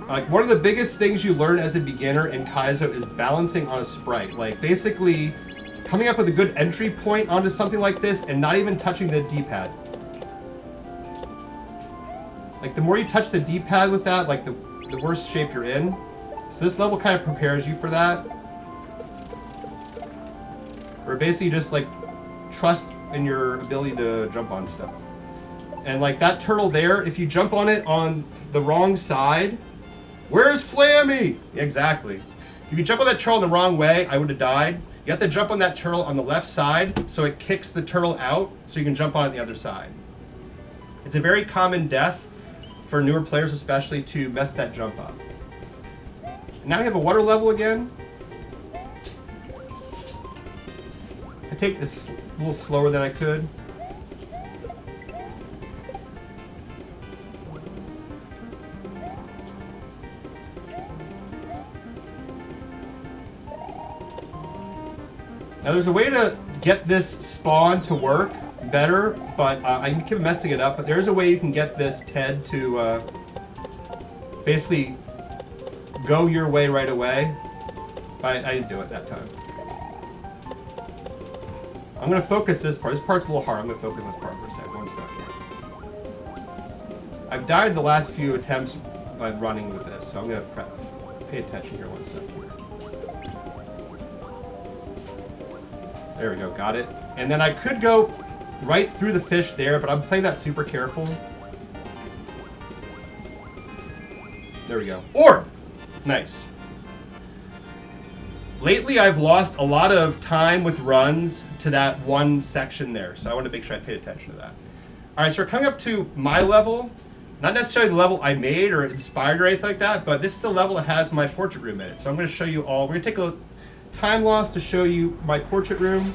Like, one of the biggest things you learn as a beginner in Kaizo is balancing on a sprite. Like, basically, coming up with a good entry point onto something like this and not even touching the D-pad. Like, the more you touch the D-pad with that, like, the worse shape you're in. So this level kind of prepares you for that. Where basically you just, like, trust in your ability to jump on stuff. And, like, that turtle there, if you jump on it on the wrong side... Where's Flammy? Exactly. If you jump on that turtle the wrong way, I would have died. You have to jump on that turtle on the left side so it kicks the turtle out so you can jump on it the other side. It's a very common death for newer players especially to mess that jump up. Now we have a water level again. I take this a little slower than I could. Now there's a way to get this spawn to work better, but I keep messing it up, but there's a way you can get this TED to basically go your way right away. But I didn't do it that time. I'm going to focus this part. This part's a little hard. I'm going to focus on this part for a second. 1 second. I've died the last few attempts at running with this, so I'm going to pay attention here 1 second. There we go, got it. And then I could go right through the fish there, but I'm playing that super careful. There we go. Orb! Nice. Lately, I've lost a lot of time with runs to that one section there, so I want to make sure I paid attention to that. All right, so we're coming up to my level. Not necessarily the level I made or inspired or anything like that, but this is the level that has my portrait room in it. So I'm going to show you all. We're going to time loss to show you my portrait room,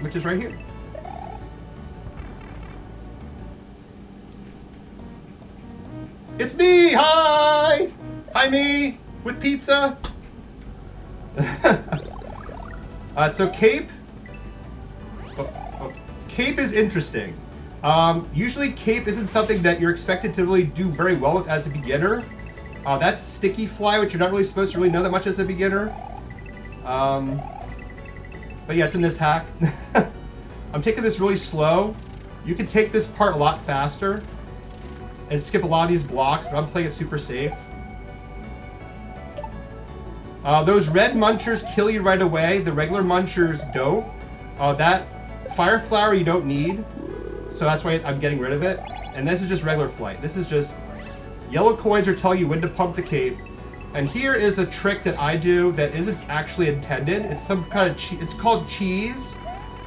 which is right here. It's me! Hi! Hi, me! With pizza! So Cape. Cape is interesting. Usually Cape isn't something that you're expected to really do very well with as a beginner. That's Sticky Fly, which you're not really supposed to really know that much as a beginner. But yeah, it's in this hack. I'm taking this really slow. You can take this part a lot faster and skip a lot of these blocks, but I'm playing it super safe. Those red munchers kill you right away. The regular munchers don't. That fire flower you don't need, so that's why I'm getting rid of it. And this is just regular flight. This is just yellow coins are telling you when to pump the cape. And here is a trick that I do that isn't actually intended. It's some kind of it's called cheese.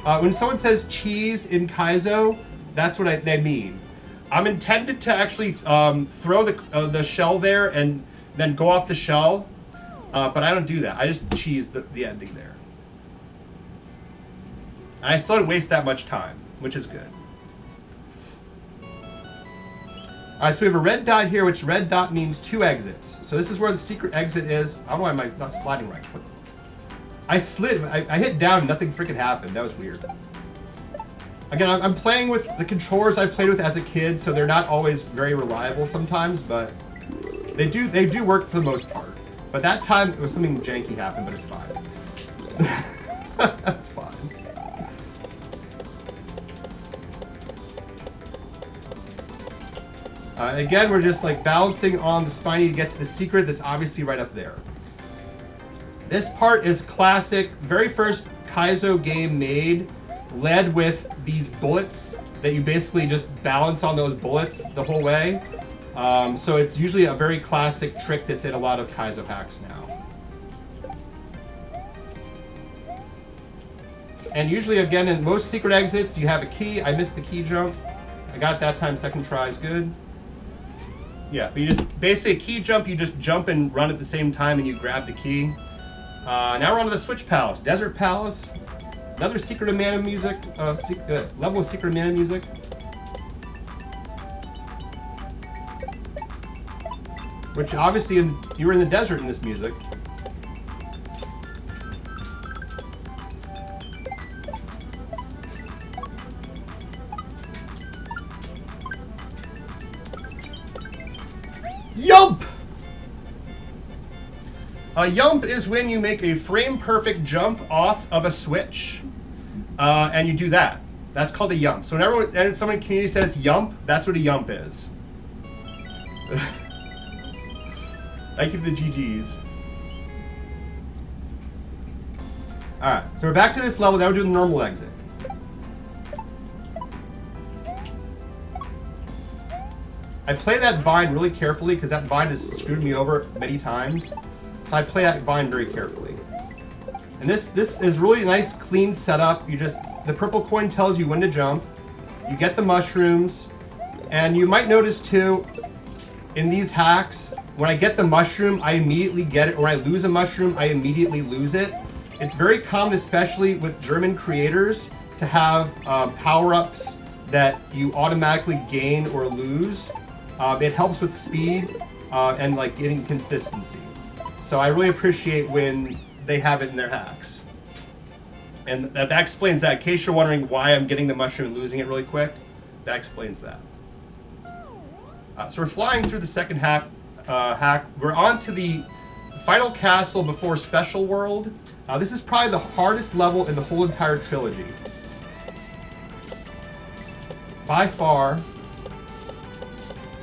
When someone says cheese in Kaizo, that's what they mean. I'm intended to actually throw the shell there and then go off the shell, but I don't do that. I just cheese the ending there. And I still don't waste that much time, which is good. Alright, so we have a red dot here, which red dot means 2 exits. So this is where the secret exit is. I don't know why I'm not sliding right. I slid. I hit down and nothing freaking happened. That was weird. Again, I'm playing with the controllers I played with as a kid, so they're not always very reliable sometimes, but they do work for the most part. But that time, it was something janky happened, but it's fine. That's fine. Again, we're just like balancing on the spiny to get to the secret that's obviously right up there. This part is classic, very first Kaizo game made, led with these bullets that you basically just balance on those bullets the whole way. So it's usually a very classic trick that's in a lot of Kaizo hacks now. And usually, again, in most secret exits, you have a key. I missed the key jump. I got it that time, second try is good. Yeah, but you just, basically a key jump, you just jump and run at the same time and you grab the key. Now we're on to the Switch Palace. Desert Palace. Another Secret of Mana music, level of Secret of Mana music. Which obviously, you were in the desert in this music. Yump! A yump is when you make a frame-perfect jump off of a switch, and you do that. That's called a yump. So whenever someone in the community says yump, that's what a yump is. Thank you for the GGs. Alright, so we're back to this level. Now we're doing the normal exit. I play that vine really carefully because that vine has screwed me over many times. So I play that vine very carefully. And this is really nice, clean setup. The purple coin tells you when to jump. You get the mushrooms. And you might notice too, in these hacks, when I get the mushroom, I immediately get it. Or I lose a mushroom, I immediately lose it. It's very common, especially with German creators, to have power-ups that you automatically gain or lose. It helps with speed and like getting consistency. So I really appreciate when they have it in their hacks. And that explains that. In case you're wondering why I'm getting the mushroom and losing it really quick, that explains that. So we're flying through the second hack. We're on to the final castle before Special World. This is probably the hardest level in the whole entire trilogy. By far.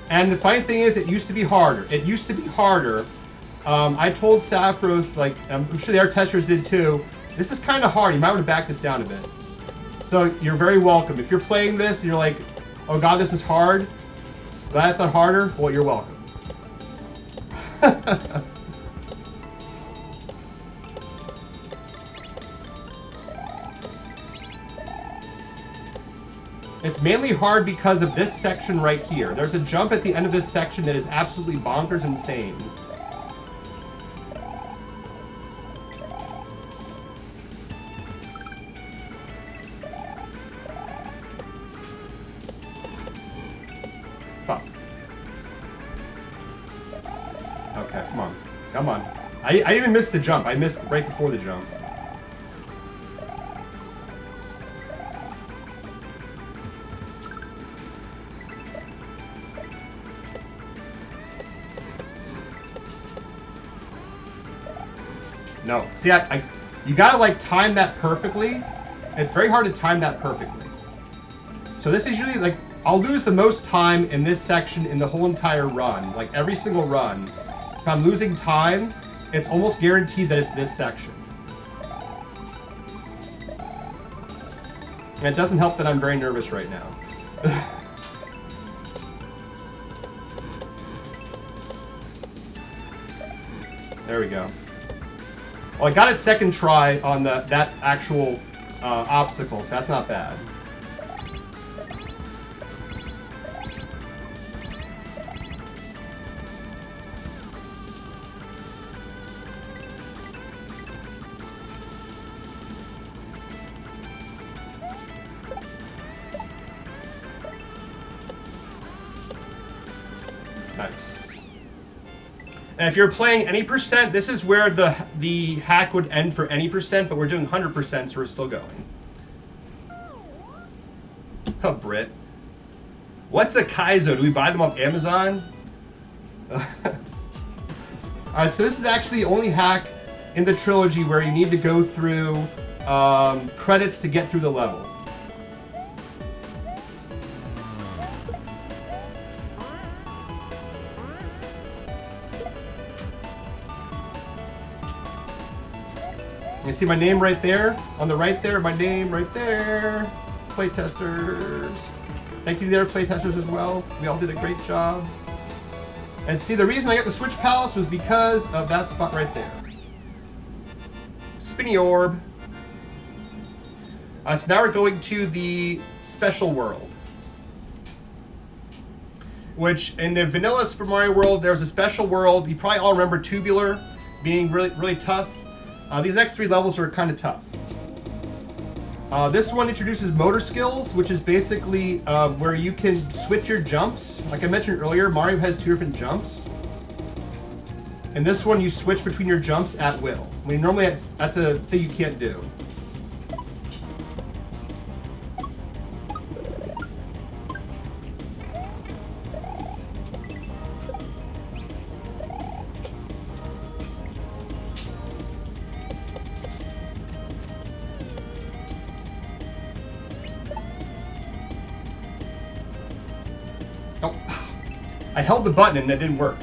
And the funny thing is, it used to be harder. It used to be harder. I told Saffros, like, I'm sure the air testers did too, this is kind of hard. You might want to back this down a bit. So you're very welcome. If you're playing this and you're like, oh god, this is hard, glad it's not harder, well, you're welcome. It's mainly hard because of this section right here. There's a jump at the end of this section that is absolutely bonkers insane. Come on. I even missed the jump. I missed right before the jump. No. See, you gotta like time that perfectly. It's very hard to time that perfectly. So this is usually like, I'll lose the most time in this section in the whole entire run. Like every single run. If I'm losing time, it's almost guaranteed that it's this section. And it doesn't help that I'm very nervous right now. There we go. Well, I got it second try on that actual obstacle, so that's not bad. Nice. And if you're playing any percent, this is where the hack would end for any percent, but we're doing 100%, so we're still going. Oh, Brit. What's a Kaizo? Do we buy them off Amazon? Alright, so this is actually the only hack in the trilogy where you need to go through credits to get through the level. You see my name right there? On the right there, my name right there. Playtesters. Thank you there, playtesters as well. We all did a great job. And see, the reason I got the Switch Palace was because of that spot right there. Spinny Orb. So now we're going to the Special World. Which, in the vanilla Super Mario World, there was a Special World. You probably all remember Tubular being really, really tough. These next three levels are kind of tough. This one introduces motor skills, which is basically where you can switch your jumps. Like I mentioned earlier, Mario has two different jumps. And this one, you switch between your jumps at will. I mean, normally that's a thing you can't do. I held the button and that didn't work.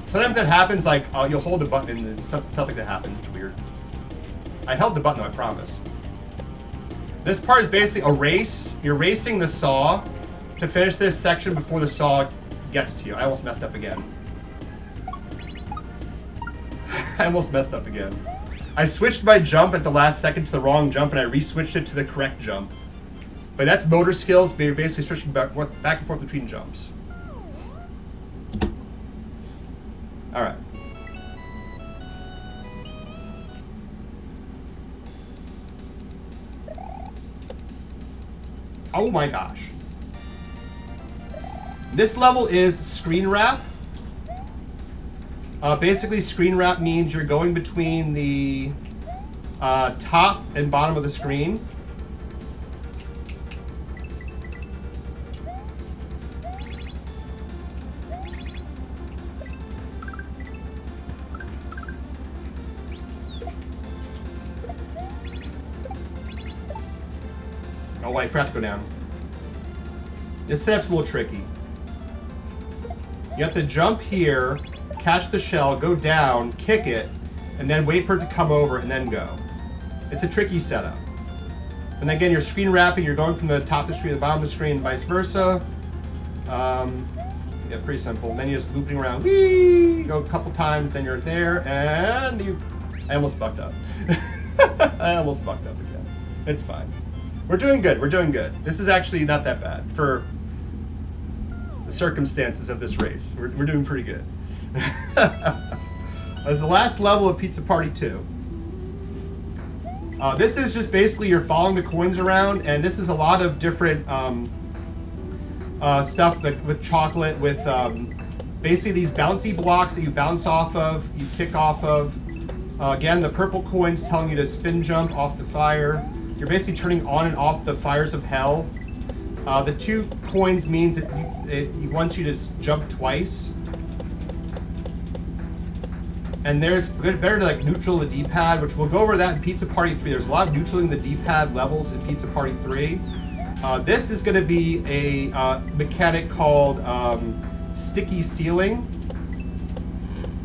Sometimes that happens, like you'll hold the button and stuff like that happens. It's weird. I held the button, I promise. This part is basically a race. You're racing the saw to finish this section before the saw gets to you. I almost messed up again. I almost messed up again. I switched my jump at the last second to the wrong jump and I re-switched it to the correct jump. But that's motor skills, but you're basically switching back and forth between jumps. All right. Oh my gosh. This level is screen wrap. Basically, screen wrap means you're going between the top and bottom of the screen. Oh, I forgot to go down. This setup's a little tricky. You have to jump here, catch the shell, go down, kick it, and then wait for it to come over and then go. It's a tricky setup. And then again, you're screen wrapping, you're going from the top of the screen to the bottom of the screen, vice versa. Yeah, pretty simple. And then you're just looping around. Whee! Go a couple times, then you're there, and you... I almost fucked up. I almost fucked up again. It's fine. We're doing good. We're doing good. This is actually not that bad for the circumstances of this race. We're doing pretty good. As the last level of Pizza Party 2. This is just basically you're following the coins around, and this is a lot of different stuff that, with chocolate, with basically these bouncy blocks that you bounce off of, you kick off of. Again, the purple coin's telling you to spin jump off the fire. You're basically turning on and off the fires of hell. The 2 coins means that it wants you to jump twice. And there's better to like neutral the D-pad, which we'll go over that in Pizza Party 3. There's a lot of neutraling the D-pad levels in Pizza Party 3. This is going to be a mechanic called sticky ceiling,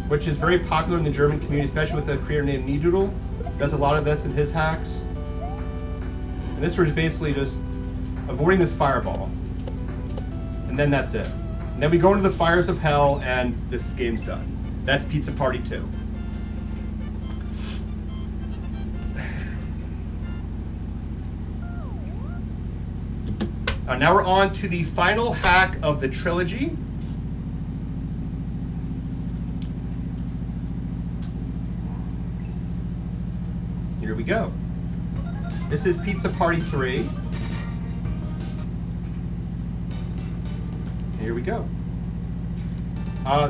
which is very popular in the German community, especially with the creator named Nedoodle. Does a lot of this in his hacks. And this was basically just avoiding this fireball. And then that's it. And then we go into the fires of hell, and this game's done. That's Pizza Party 2. Now we're on to the final hack of the trilogy. Here we go. This is Pizza Party 3. Here we go.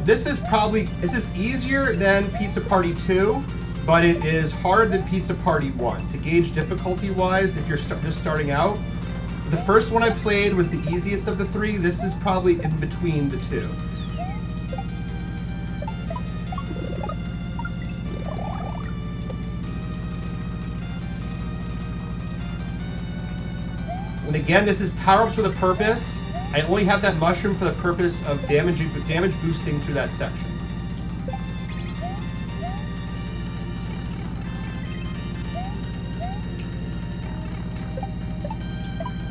This is easier than Pizza Party 2, but it is harder than Pizza Party 1. To gauge difficulty-wise, if you're just starting out, the first one I played was the easiest of the 3. This is probably in between the 2. And again, this is power-ups with a purpose. I only have that mushroom for the purpose of damage boosting through that section.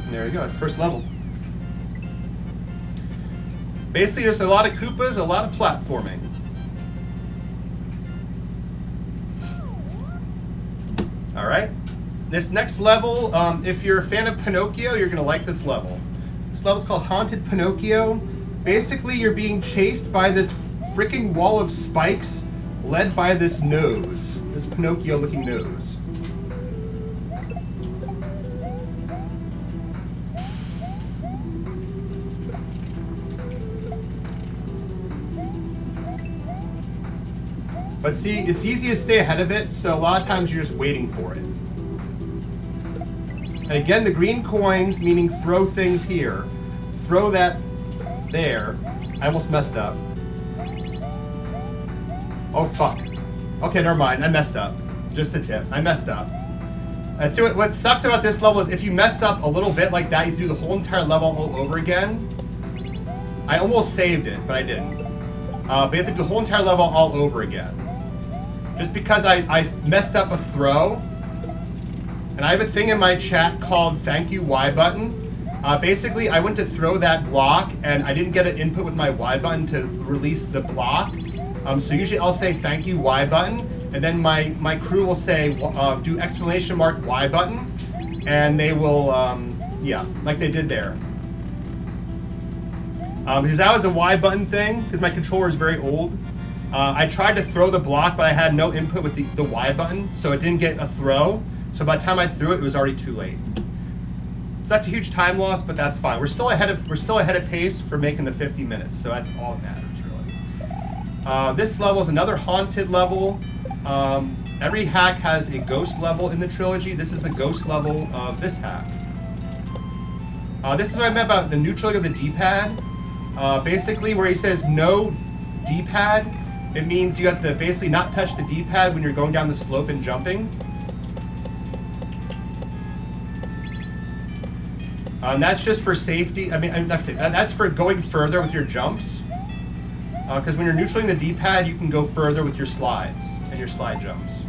And there we go, that's the first level. Basically, there's a lot of Koopas, a lot of platforming. All right. This next level, if you're a fan of Pinocchio, you're gonna like this level. This level's called Haunted Pinocchio. Basically, you're being chased by this freaking wall of spikes led by this nose, this Pinocchio-looking nose. But see, it's easy to stay ahead of it, so a lot of times you're just waiting for it. And again, the green coins, meaning throw things here. Throw that there. I almost messed up. Oh, fuck. Okay, never mind. I messed up. Just a tip. I messed up. And so what sucks about this level is if you mess up a little bit like that, you have to do the whole entire level all over again. I almost saved it, but I didn't. But you have to do the whole entire level all over again. Just because I messed up a throw. And I have a thing in my chat called Thank You Y button. Basically, I went to throw that block and I didn't get an input with my Y button to release the block. So usually I'll say Thank You Y button, and then my crew will say do exclamation mark Y button, and they will, yeah, like they did there. Because that was a Y button thing, because my controller is very old. I tried to throw the block, but I had no input with the Y button, so it didn't get a throw. So by the time I threw it, it was already too late. So that's a huge time loss, but that's fine. We're still ahead of pace for making the 50 minutes, so that's all that matters, really. This level is another haunted level. Every hack has a ghost level in the trilogy. This is the ghost level of this hack. This is what I meant about the neutral of the D-pad. Basically, where he says no D-pad, it means you have to basically not touch the D-pad when you're going down the slope and jumping. That's just for safety. I mean, that's for going further with your jumps. Because when you're neutraling the D-pad, you can go further with your slides and your slide jumps.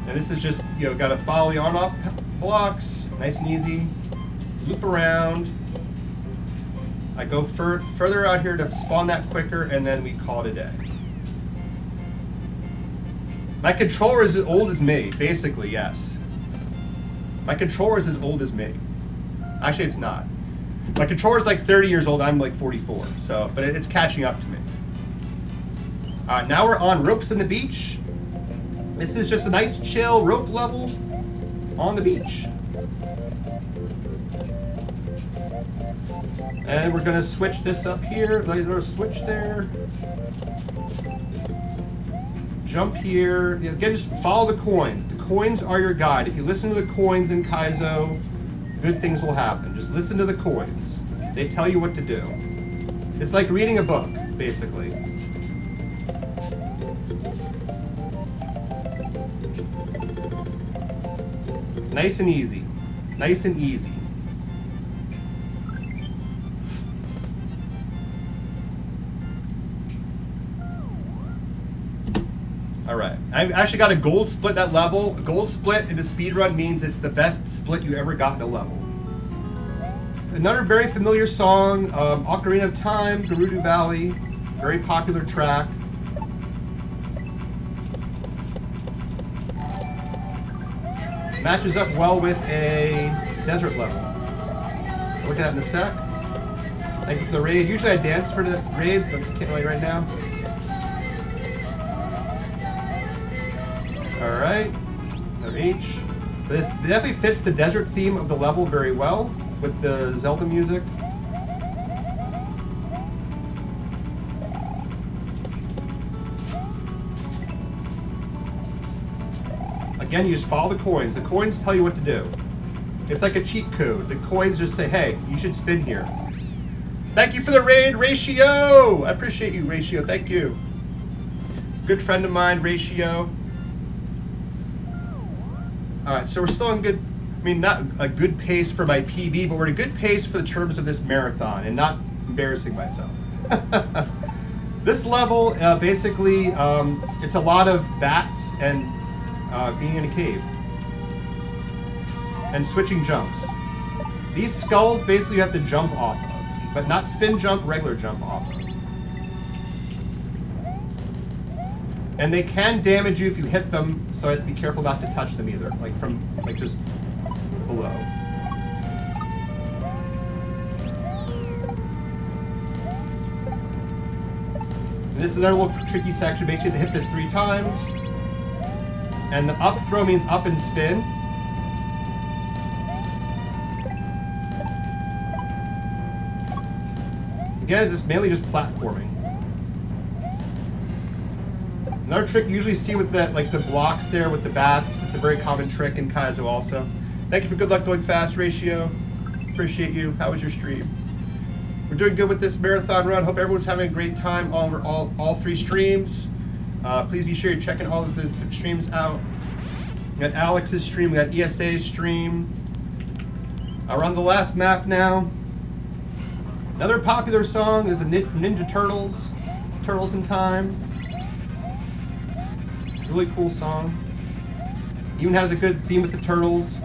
And this is just, got to follow the on-off blocks, nice and easy. Loop around. I go further out here to spawn that quicker, and then we call it a day. My controller is as old as me, basically, yes. My controller is as old as me. Actually, it's not. My controller is like 30 years old, I'm like 44, so, but it's catching up to me. Now we're on Ropes on the Beach. This is just a nice chill rope level on the beach. And we're gonna switch this up here. Little switch there. Jump here. Again, just follow the coins. The coins are your guide. If you listen to the coins in Kaizo, good things will happen. Just listen to the coins. They tell you what to do. It's like reading a book, basically. Nice and easy. Nice and easy. All right, I've actually got a gold split that level. A gold split in a speedrun means it's the best split you ever got in a level. Another very familiar song, Ocarina of Time, Gerudo Valley, very popular track. Matches up well with a desert level. I'll look at that in a sec. Thank you for the raid. Usually I dance for the raids, but I can't really right now. Alright, another H. This definitely fits the desert theme of the level very well with the Zelda music. Again, you just follow the coins. The coins tell you what to do. It's like a cheat code. The coins just say, hey, you should spin here. Thank you for the raid, Ratio! I appreciate you, Ratio. Thank you. Good friend of mine, Ratio. Alright, so we're still in good, I mean, not a good pace for my PB, but we're at a good pace for the terms of this marathon and not embarrassing myself. This level, basically, it's a lot of bats and being in a cave. And switching jumps. These skulls, basically, you have to jump off of, but not spin jump, regular jump off of. And they can damage you if you hit them, so I have to be careful not to touch them either, like from, like just below. And this is another little tricky section. Basically, you have to hit this 3 times. And the up throw means up and spin. Again, it's mainly just platforming. Another trick you usually see with the, like the blocks there with the bats. It's a very common trick in Kaizo also. Thank you for good luck going fast, Ratio. Appreciate you. How was your stream? We're doing good with this marathon run. Hope everyone's having a great time over all 3 streams. Please be sure you're checking all of the streams out. We got Alex's stream. We got ESA's stream. We're on the last map now. Another popular song is from Ninja Turtles. Turtles in Time. Really cool song. Even has a good theme with the turtles.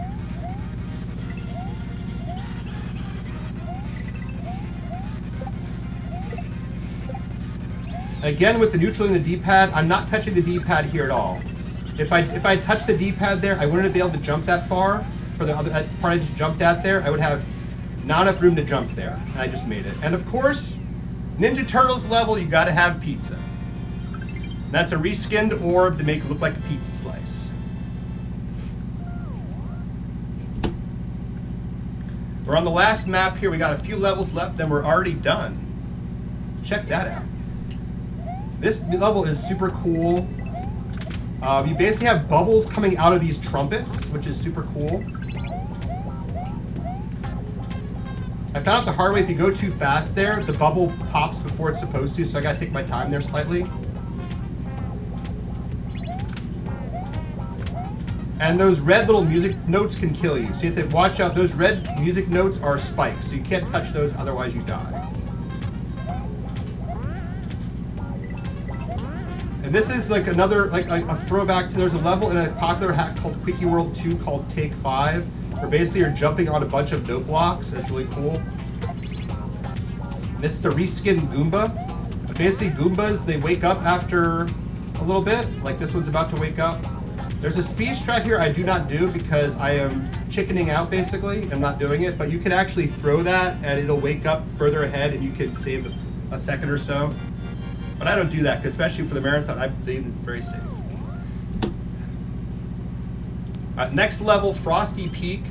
Again, with the neutral and the D-pad, I'm not touching the D-pad here at all. If I touched the D-pad there, I wouldn't be able to jump that far. For the other part I just jumped at there, I would have not enough room to jump there. And I just made it. And of course, Ninja Turtles level, you gotta have pizza. That's a reskinned orb to make it look like a pizza slice. We're on the last map here. We got a few levels left, then we're already done. Check that out. This level is super cool. You basically have bubbles coming out of these trumpets, which is super cool. I found out the hard way, if you go too fast there, the bubble pops before it's supposed to, so I gotta take my time there slightly. And those red little music notes can kill you. So you have to watch out. Those red music notes are spikes. So you can't touch those, otherwise you die. And this is like another, like a throwback to, there's a level in a popular hack called Quickie World 2 called Take 5, where basically you're jumping on a bunch of note blocks. That's really cool. And this is a reskinned Goomba. But basically Goombas, they wake up after a little bit. Like this one's about to wake up. There's a speed strat here I do not do because I am chickening out basically. I'm not doing it, but you can actually throw that and it'll wake up further ahead and you can save a second or so. But I don't do that, because especially for the marathon, I believe it's very safe. Next level, Frosty Peak.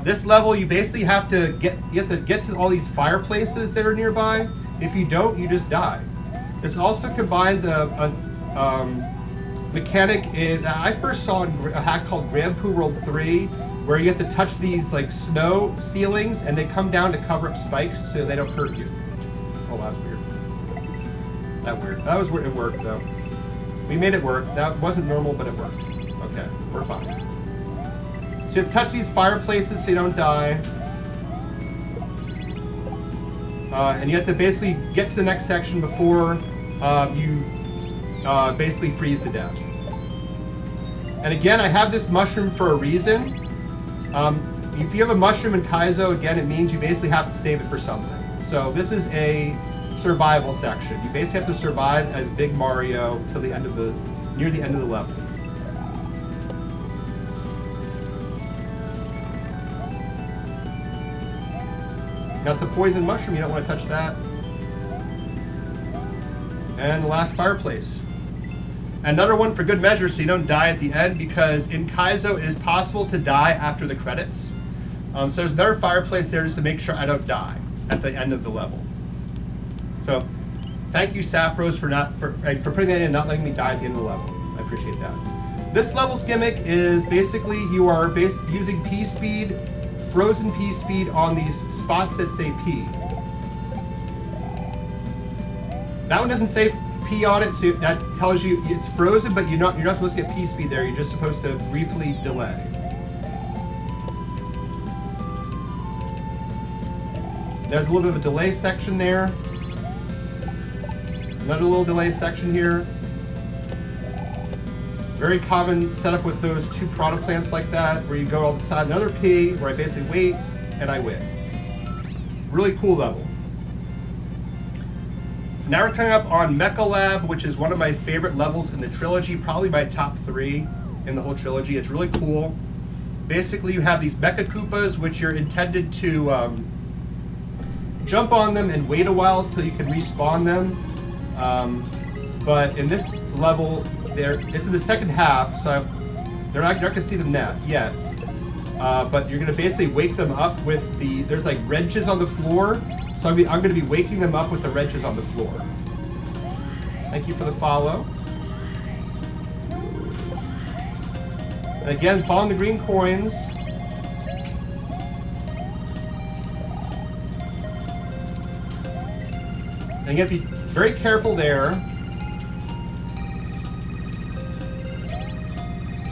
This level, you basically have to get to all these fireplaces that are nearby. If you don't, you just die. This also combines a mechanic I first saw in a hack called Grand Poo World 3, where you have to touch these like snow ceilings and they come down to cover up spikes so they don't hurt you. Oh, that was weird. That was weird. It worked though. We made it work. That wasn't normal, but it worked. Okay, we're fine. So you have to touch these fireplaces so you don't die. And you have to basically get to the next section before you basically freeze to death. And again, I have this mushroom for a reason. If you have a mushroom in Kaizo, again, it means you basically have to save it for something. So this is a survival section. You basically have to survive as Big Mario till the end of near the end of the level. That's a poison mushroom, you don't want to touch that. And the last fireplace. Another one for good measure so you don't die at the end, because in Kaizo it is possible to die after the credits. So there's another fireplace there just to make sure I don't die at the end of the level. So thank you, Saffrose, for putting that in and not letting me die at the end of the level. I appreciate that. This level's gimmick is basically you are using P-Speed, frozen P-Speed on these spots that say P. That one doesn't say P on it, so that tells you it's frozen, but you're not supposed to get P-Speed there. You're just supposed to briefly delay. There's a little bit of a delay section there. Another little delay section here. Very common setup with those two piranha plants like that, where you go on the side, another P, where I basically wait, and I win. Really cool level. Now we're coming up on Mecha Lab, which is one of my favorite levels in the trilogy, probably my top 3 in the whole trilogy. It's really cool. Basically, you have these Mecha Koopas, which you're intended to jump on them and wait a while until you can respawn them. But in this level, it's in the second half, so you're not going to see them yet. But you're going to basically wake them up with there's like wrenches on the floor, so I'm going to be waking them up with the wrenches on the floor. Thank you for the follow. And again, following the green coins. And you have to be very careful there.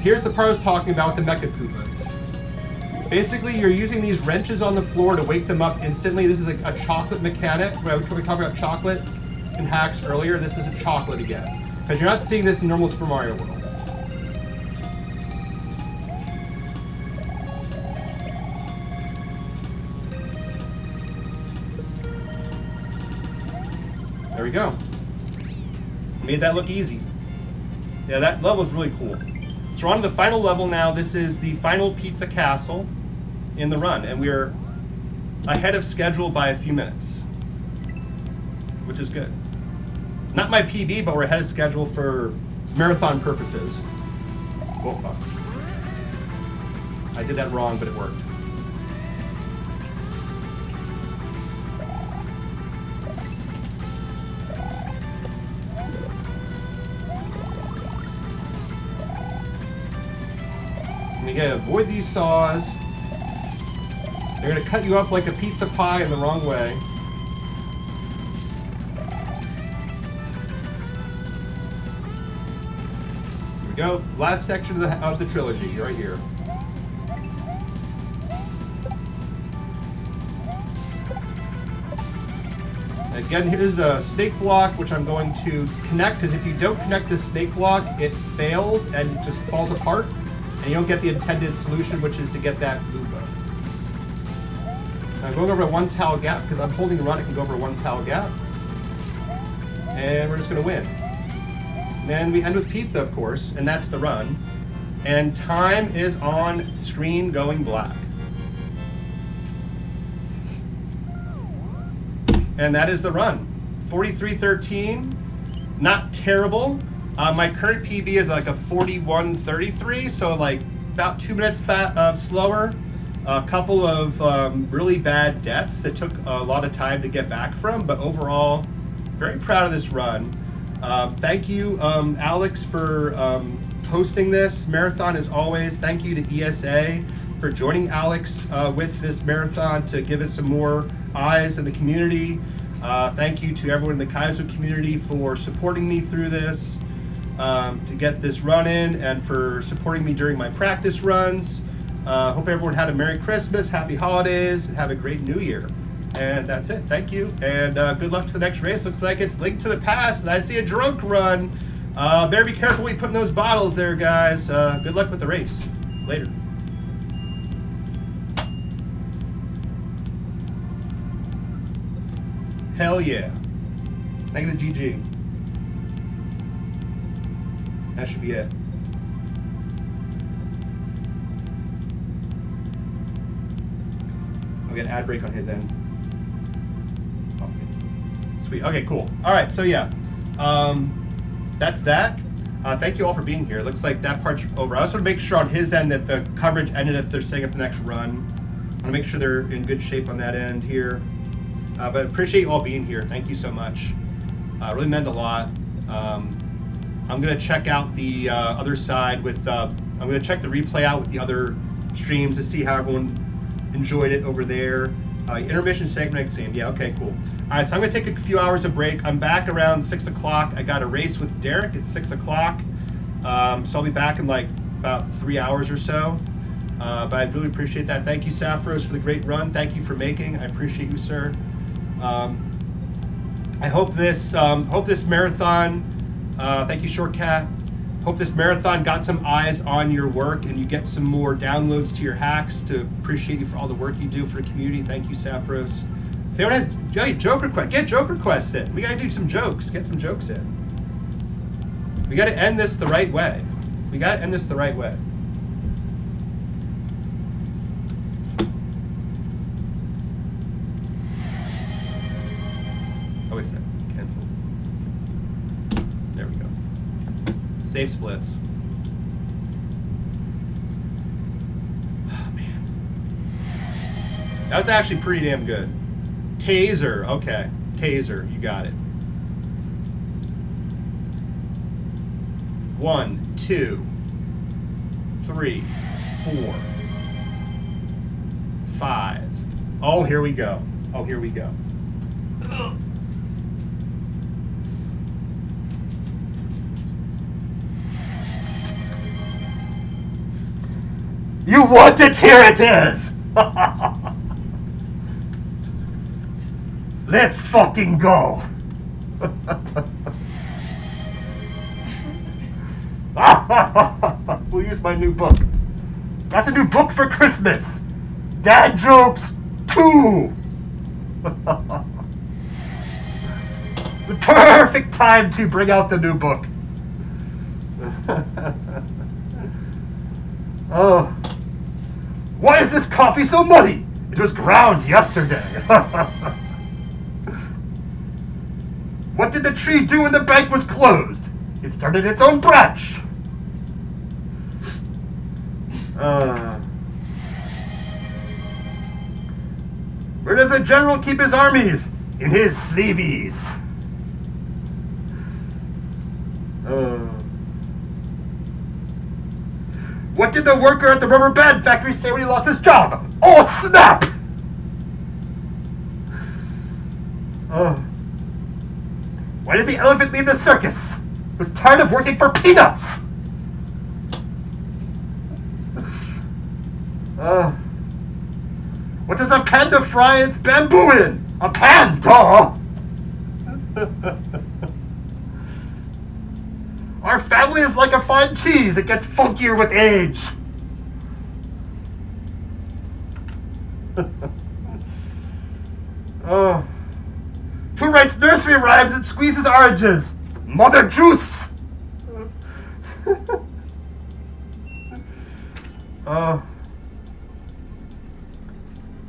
Here's the part I was talking about with the Mecha Koopas. Basically, you're using these wrenches on the floor to wake them up instantly. This is a chocolate mechanic. Where we talked about chocolate in hacks earlier. This is a chocolate again. Because you're not seeing this in normal Super Mario World. There we go. Made that look easy. Yeah, that level is really cool. So we're on to the final level now. This is the final Pizza Castle in the run, and we're ahead of schedule by a few minutes, which is good. Not my PB, but we're ahead of schedule for marathon purposes. Oh, fuck. I did that wrong, but it worked. And you gotta avoid these saws. They're gonna cut you up like a pizza pie in the wrong way. Here we go. Last section of the trilogy, right here. Again, here's a snake block, which I'm going to connect, because if you don't connect this snake block, it fails and it just falls apart. And you don't get the intended solution, which is to get that Goomba. I'm going over a 1 tile gap because I'm holding the run. I can go over a 1 tile gap. And we're just going to win. And then we end with pizza, of course, and that's the run. And time is on screen going black. And that is the run. 43:13, not terrible. My current PB is like a 41:33, so like about 2 minutes slower. A couple of really bad deaths that took a lot of time to get back from, but overall, very proud of this run. Thank you, Alex, for hosting this marathon as always. Thank you to ESA for joining Alex with this marathon to give us some more eyes in the community. Thank you to everyone in the Kaiser community for supporting me through this, to get this run in, and for supporting me during my practice runs. Hope everyone had a Merry Christmas, Happy Holidays, and have a great New Year. And that's it. Thank you. And good luck to the next race. Looks like it's linked to the past, and I see a drunk run. Better be careful when you put in those bottles there, guys. Good luck with the race. Later. Hell yeah. Thank you to GG. That should be it. I'll get an ad break on his end. Okay. Sweet. Okay, cool. All right, so yeah. That's that. Thank you all for being here. Looks like that part's over. I also want to make sure on his end that the coverage ended if they're setting up the next run. I want to make sure they're in good shape on that end here. But appreciate you all being here. Thank you so much. Really meant a lot. I'm going to check out the other side with, I'm going to check the replay out with the other streams to see how everyone enjoyed it over there. Intermission segment, same. Yeah, okay, cool. All right, so I'm going to take a few hours of break. I'm back around 6 o'clock. I got a race with Derek at 6 o'clock. So I'll be back in like about 3 hours or so. But I really appreciate that. Thank you, Saffros, for the great run. Thank you for making. I appreciate you, sir. I hope this marathon, thank you, Shortcat. Hope this marathon got some eyes on your work and you get some more downloads to your hacks. To appreciate you for all the work you do for the community. Thank you, Saffros. If anyone has joke requests, get joke requests in. We gotta do some jokes. Get some jokes in. We gotta end this the right way. We gotta end this the right way. Oh, wait a second. Cancel. There we go. Save splits. Oh, man. That was actually pretty damn good. Taser. Okay. Taser. You got it. 1, 2, 3, 4, 5. Oh, here we go. Oh, here we go. Ugh. You want it? Here it is! Let's fucking go! We'll use my new book. That's a new book for Christmas! Dad Jokes 2! The perfect time to bring out the new book. Oh. Why is this coffee so muddy? It was ground yesterday. What did the tree do when the bank was closed? It started its own branch. Where does a general keep his armies? In his sleeveys. What did the worker at the rubber band factory say when he lost his job? Oh, snap! Why did the elephant leave the circus? He was tired of working for peanuts! What does a panda fry its bamboo in? A pan, duh! Our family is like a fine cheese. It gets funkier with age. Who writes nursery rhymes and squeezes oranges? Mother Juice!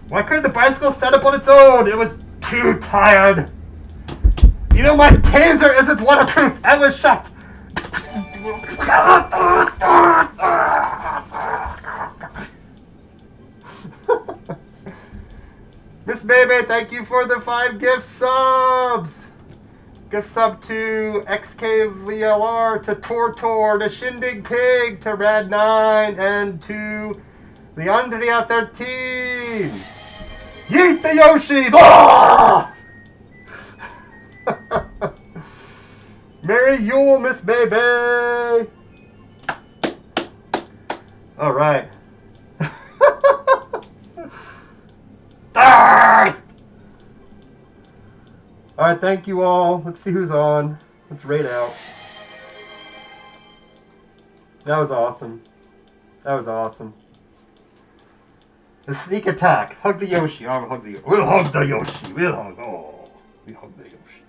Why couldn't the bicycle stand up on its own? It was too tired. You know, my taser isn't waterproof. I was shocked. Miss Baby, thank you for the 5 gift subs. Gift sub to XKVLR, to Tortor, to Shindig Pig, to Rad9, and to the Andrea 13. Yeet the Yoshi! Ah! Merry Yule, Miss Baby! All right. All right, thank you all. Let's see who's on. Let's rate out. That was awesome. That was awesome. The sneak attack. Hug the Yoshi. I'll hug the Yoshi. We'll hug the Yoshi. We'll hug. Oh, we hug the Yoshi.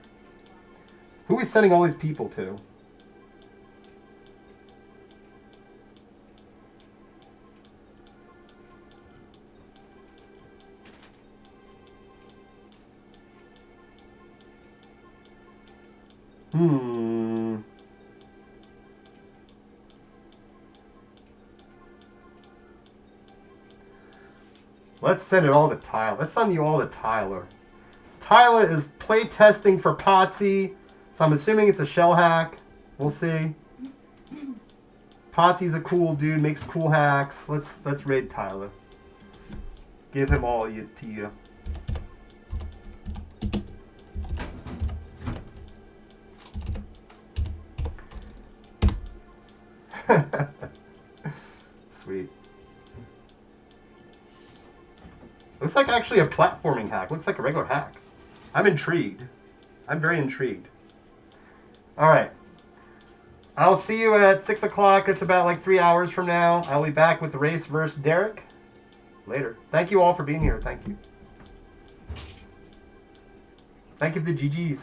Who are we sending all these people to? Let's send it all to Tyler. Let's send you all to Tyler. Tyler is play testing for Potsy, so I'm assuming it's a shell hack. We'll see. Potsy's a cool dude, makes cool hacks. Let's raid Tyler. Give him all to you. Sweet. Looks like actually a platforming hack. Looks like a regular hack. I'm intrigued. I'm very intrigued. All right. I'll see you at 6 o'clock. It's about like 3 hours from now. I'll be back with the race versus Derek. Later. Thank you all for being here. Thank you. Thank you for the GGs.